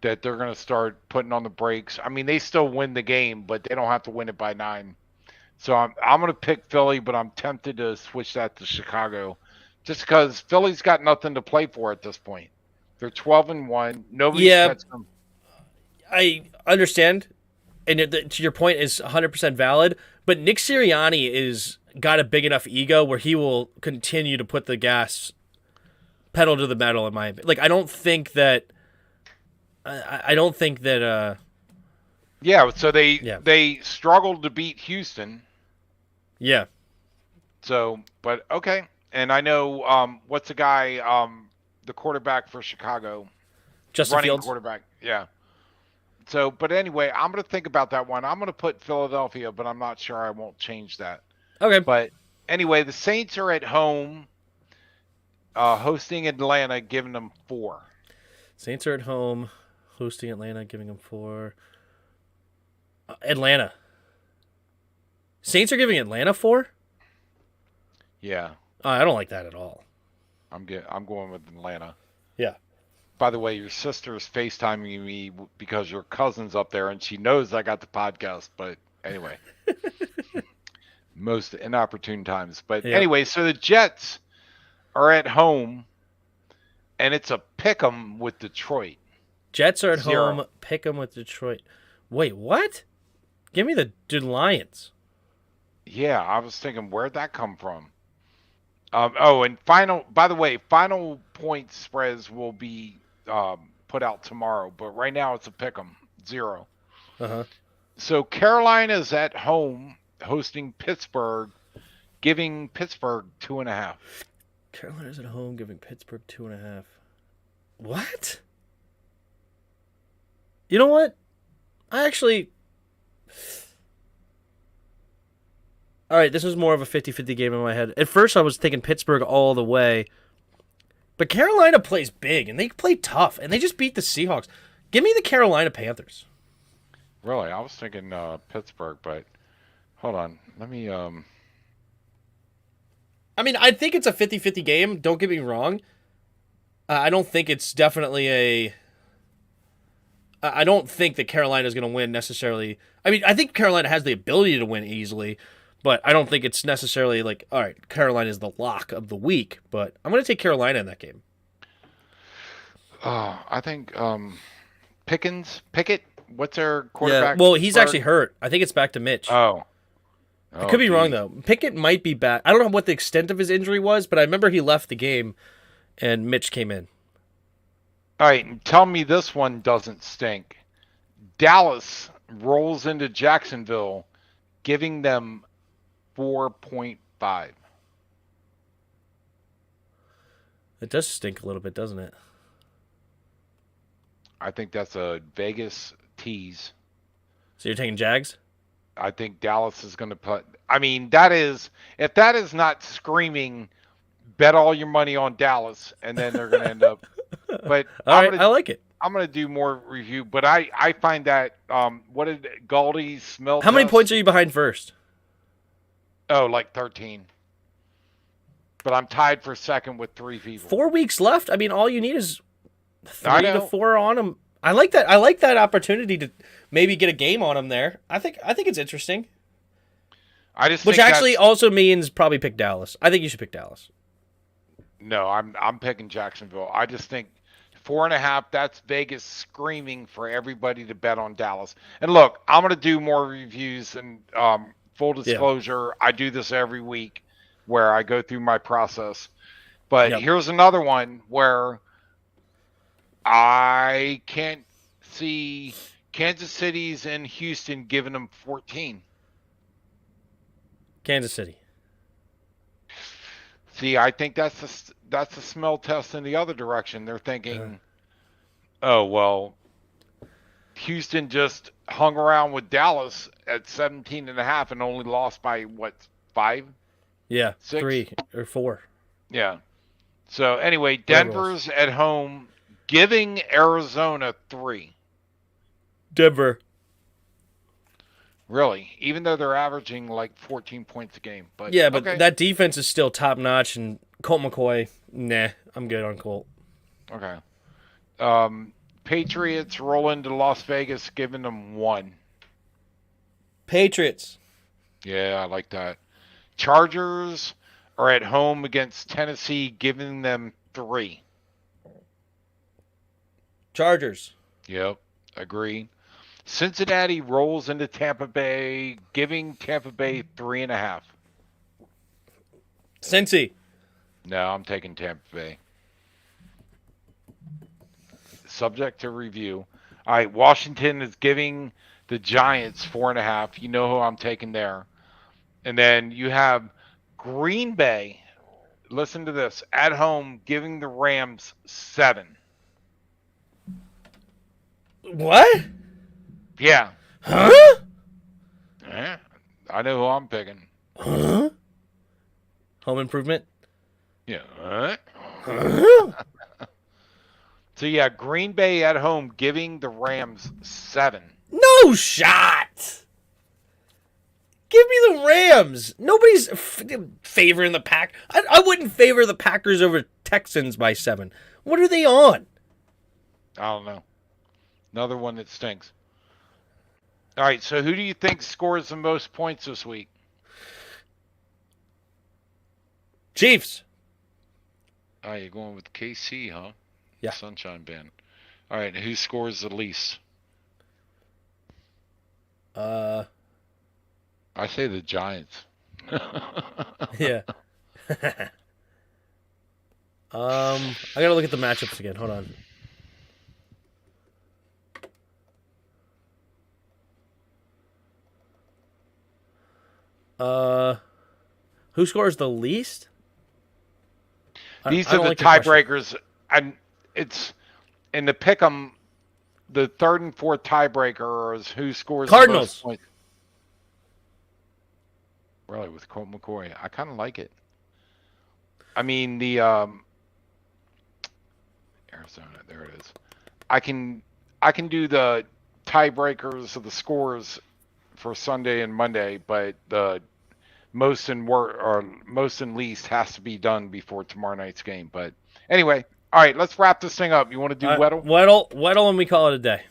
that they're going to start putting on the brakes. I mean, they still win the game, but they don't have to win it by 9. So I'm going to pick Philly, but I'm tempted to switch that to Chicago just because Philly's got nothing to play for at this point. They're 12-1. Nobody's catching them. I understand, and to your point is 100% valid, but Nick Sirianni is got a big enough ego where he will continue to put the gas pedal to the metal in my opinion. Like I don't think that Yeah, so they struggled to beat Houston. Yeah. So, but okay. And I know what's the guy the quarterback for Chicago? Justin running Fields. Quarterback. Yeah. So, but anyway, I'm going to think about that one. I'm going to put Philadelphia, but I'm not sure I won't change that. Okay. But anyway, the Saints are at home hosting Atlanta, giving them 4. Saints are at home hosting Atlanta, giving them 4. Atlanta. Saints are giving Atlanta 4? Yeah. I don't like that at all. I'm going with Atlanta. Yeah. By the way, your sister's FaceTiming me because your cousin's up there and she knows I got the podcast. But anyway, most inopportune times. But anyway, so the Jets are at home and it's a pick 'em with Detroit. Jets are at home, pick 'em with Detroit. Wait, what? Give me the Lions. Yeah, I was thinking, where'd that come from? And final point spreads will be put out tomorrow, but right now it's a pick 'em 0. Uh-huh. So Carolina's at home hosting Pittsburgh, giving Pittsburgh 2.5. Carolina's at home giving Pittsburgh 2.5. What? You know what? All right, this was more of a 50-50 game in my head. At first, I was thinking Pittsburgh all the way. But Carolina plays big, and they play tough, and they just beat the Seahawks. Give me the Carolina Panthers. Really? I was thinking Pittsburgh, but hold on. Let me... I mean, I think it's a 50-50 game. Don't get me wrong. I don't think it's definitely a... I don't think that Carolina is going to win necessarily. I mean, I think Carolina has the ability to win easily, but I don't think it's necessarily like, all right, Carolina is the lock of the week, but I'm going to take Carolina in that game. I think Pickett, what's their quarterback? Yeah, well, he's actually hurt. I think it's back to Mitch. Oh, I could be wrong, though. Pickett might be back. I don't know what the extent of his injury was, but I remember he left the game and Mitch came in. All right, and tell me this one doesn't stink. Dallas rolls into Jacksonville, giving them 4.5. It does stink a little bit, doesn't it? I think that's a Vegas tease. So you're taking Jags? I think Dallas is going to put. I mean, if that is not screaming, bet all your money on Dallas, and then they're going to end up. But All right, I like it. I'm going to do more review, but I find that what did Galdy's smell? How many points are you behind first? Oh, like 13. But I'm tied for second with 3 people. 4 weeks left. I mean, all you need is 3 to 4 on them. I like that. I like that opportunity to maybe get a game on them there. I think it's interesting. Which actually also means probably pick Dallas. I think you should pick Dallas. No, I'm picking Jacksonville. I just think 4.5. That's Vegas screaming for everybody to bet on Dallas. And look, I'm going to do more reviews. And full disclosure, I do this every week where I go through my process. But here's another one where I can't see Kansas City's and Houston giving them 14. Kansas City. See, I think that's a smell test in the other direction. They're thinking, oh, well, Houston just hung around with Dallas at 17.5 and only lost by, what, 5? Yeah, 6? 3 or 4. Yeah. So, anyway, Denver's at home giving Arizona 3. Denver. Really? Even though they're averaging like 14 points a game. But that defense is still top notch, and Colt McCoy, nah, I'm good on Colt. Okay. Patriots roll into Las Vegas, giving them 1. Patriots. Yeah, I like that. Chargers are at home against Tennessee, giving them 3. Chargers. Yep, agree. Cincinnati rolls into Tampa Bay, giving Tampa Bay 3.5. Cincy. No, I'm taking Tampa Bay. Subject to review. All right, Washington is giving the Giants 4.5. You know who I'm taking there. And then you have Green Bay, listen to this, at home giving the Rams 7. What? Yeah. Huh? Yeah, I know who I'm picking. Huh? Home Improvement? Yeah. Huh? So, yeah, Green Bay at home giving the Rams 7. No shot! Give me the Rams. Nobody's favoring the Pack. I wouldn't favor the Packers over Texans by 7. What are they on? I don't know. Another one that stinks. All right, so who do you think scores the most points this week? Chiefs. Oh, you're going with KC, huh? Yeah. Sunshine Band. All right, who scores the least? I say the Giants. Yeah. I gotta look at the matchups again. Hold on. Who scores the least? These are the tiebreakers, and it's in the pick'em. The third and fourth tiebreaker is who scores Cardinals. the most points. Really, with Colt McCoy, I kind of like it. I mean, the Arizona, there it is. I can do the tiebreakers of the scores for Sunday and Monday, but the most and least has to be done before tomorrow night's game. But anyway, all right, let's wrap this thing up. You want to do Weddle? Weddle, and we call it a day.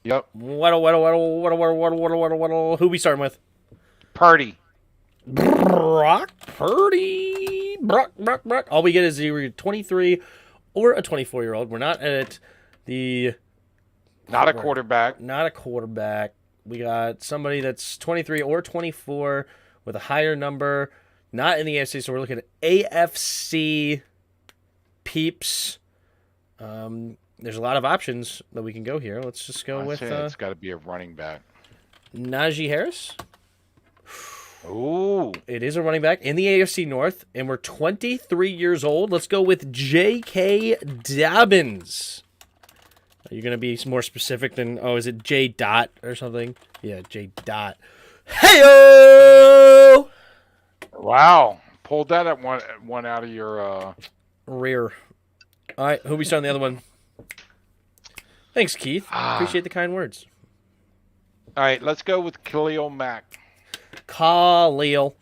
Yep. Weddle. Who we starting with? Purdy. Brock Purdy. Brock. All we get is either 23 or a 24-year-old. We're not at not a quarterback. Not a quarterback. We got somebody that's 23 or 24 with a higher number. Not in the AFC, so we're looking at AFC peeps. There's a lot of options that we can go here. Let's just go with... it's got to be a running back. Najee Harris. Ooh. It is a running back in the AFC North, and we're 23 years old. Let's go with J.K. Dobbins. Are you going to be more specific than, is it J. Dot or something? Yeah, J. Dot. Heyo! Wow. Pulled that at one out of your rear. All right, who we starting the other one? Thanks, Keith. Appreciate the kind words. All right, let's go with Khalil Mack. Khalil.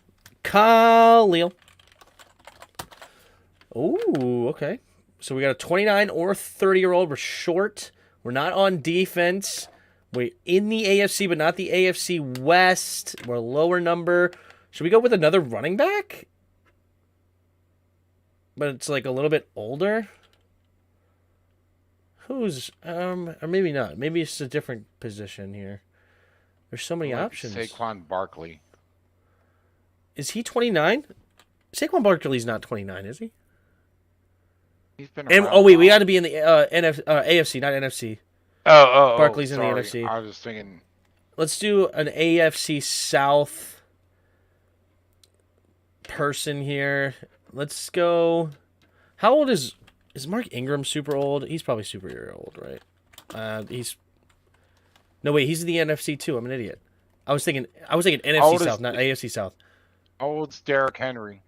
Ooh, okay. So we got a 29 or 30-year-old. We're short. We're not on defense. We're in the AFC, but not the AFC West. We're a lower number. Should we go with another running back? But it's like a little bit older. Who's or maybe not. Maybe it's a different position here. There's so many options. Saquon Barkley. Is he 29? Saquon Barkley's not 29, is he? He's been around. And, we got to be in the AFC, not NFC. Oh, Barkley's sorry. in the NFC. I was just thinking. Let's do an AFC South person here. Let's go. How old is Mark Ingram? Super old? He's probably super old, right? No, wait, he's in the NFC too. I'm an idiot. I was thinking NFC South, not AFC South. How old's Derrick Henry?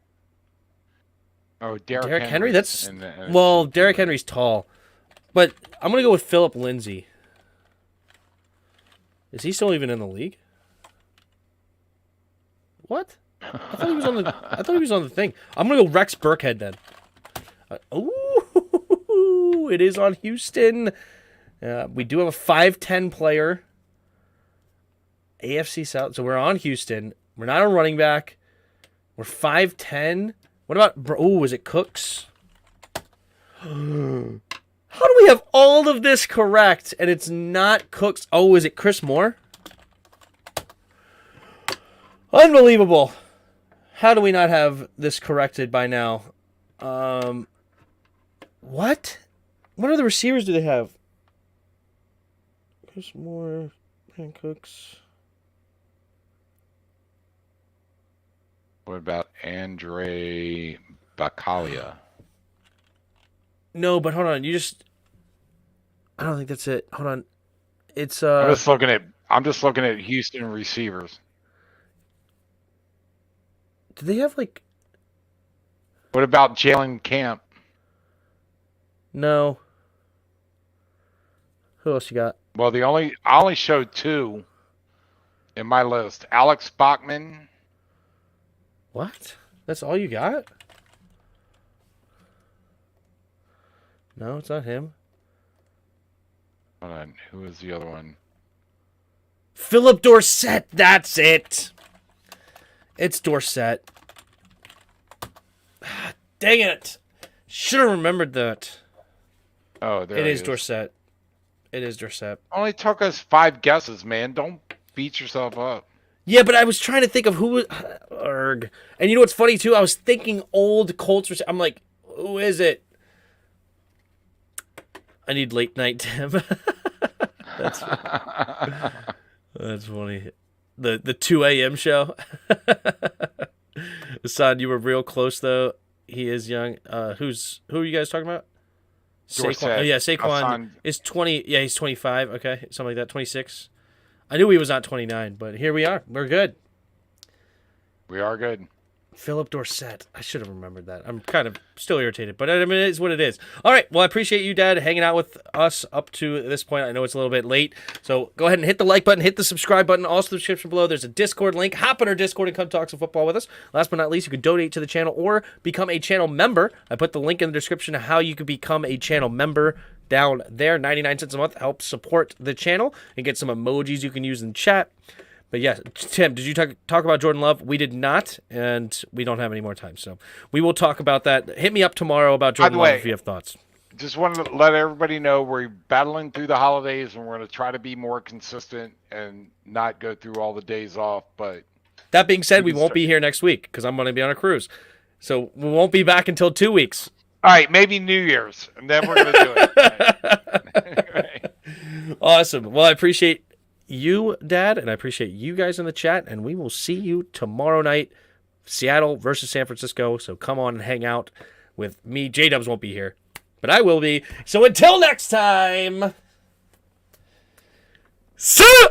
Oh, Derrick Henry? Derrick Henry's tall. But I'm going to go with Philip Lindsay. Is he still even in the league? What? I thought he was on the thing. I'm going to go Rex Burkhead then. It is on Houston. We do have a 5'10 player. AFC South. So we're on Houston. We're not a running back. We're 5'10. What about... is it Cooks? How do we have all of this correct and it's not Cooks? Oh, is it Chris Moore? Unbelievable. How do we not have this corrected by now? What? What other receivers do they have? Chris Moore, Brandon Cooks. What about Andre Bacalia? No, but hold on. I don't think that's it. Hold on. It's I'm just looking at Houston receivers. Do they have like... What about Jalen Camp? No. Who else you got? Well, I only showed two in my list. Alex Bachman. What? That's all you got? No, it's not him. Hold on. Who is the other one? Philip Dorsett. That's it. It's Dorsett. Dang it. Should have remembered that. Oh, there it it is. Dorsett. It is Dorsett. Only took us 5 guesses, man. Don't beat yourself up. Yeah, but I was trying to think of who was... And you know what's funny, too? I was thinking old Colts... I'm like, who is it? I need late night Tim. That's funny. The 2 a.m. show. Hassan, you were real close, though. He is young. Who are you guys talking about? Saquon. Oh, yeah, Saquon Hassan is 20. Yeah, he's 25. Okay, something like that. 26. I knew he was not 29, but here we are. We're good. We are good. Philip Dorsett. I should have remembered that. I'm kind of still irritated, but I mean, it is what it is. All right. Well, I appreciate you, Dad, hanging out with us up to this point. I know it's a little bit late, so go ahead and hit the like button, hit the subscribe button. Also, the description below, there's a Discord link. Hop on our Discord and come talk some football with us. Last but not least, you can donate to the channel or become a channel member. I put the link in the description of how you can become a channel member down there. 99 cents a month helps support the channel and get some emojis you can use in chat. But yeah, Tim, did you talk about Jordan Love? We did not, and we don't have any more time. So we will talk about that. Hit me up tomorrow about Jordan Love if you have thoughts. Just wanted to let everybody know we're battling through the holidays, and we're going to try to be more consistent and not go through all the days off. But that being said, we won't be here next week because I'm going to be on a cruise. So we won't be back until 2 weeks. All right, maybe New Year's, and then we're going to do it. Awesome. Well, I appreciate you, Dad, and I appreciate you guys in the chat, and we will see you tomorrow night, Seattle versus San Francisco. So come on and hang out with me. J-Dubs won't be here, but I will be. So until next time, see ya!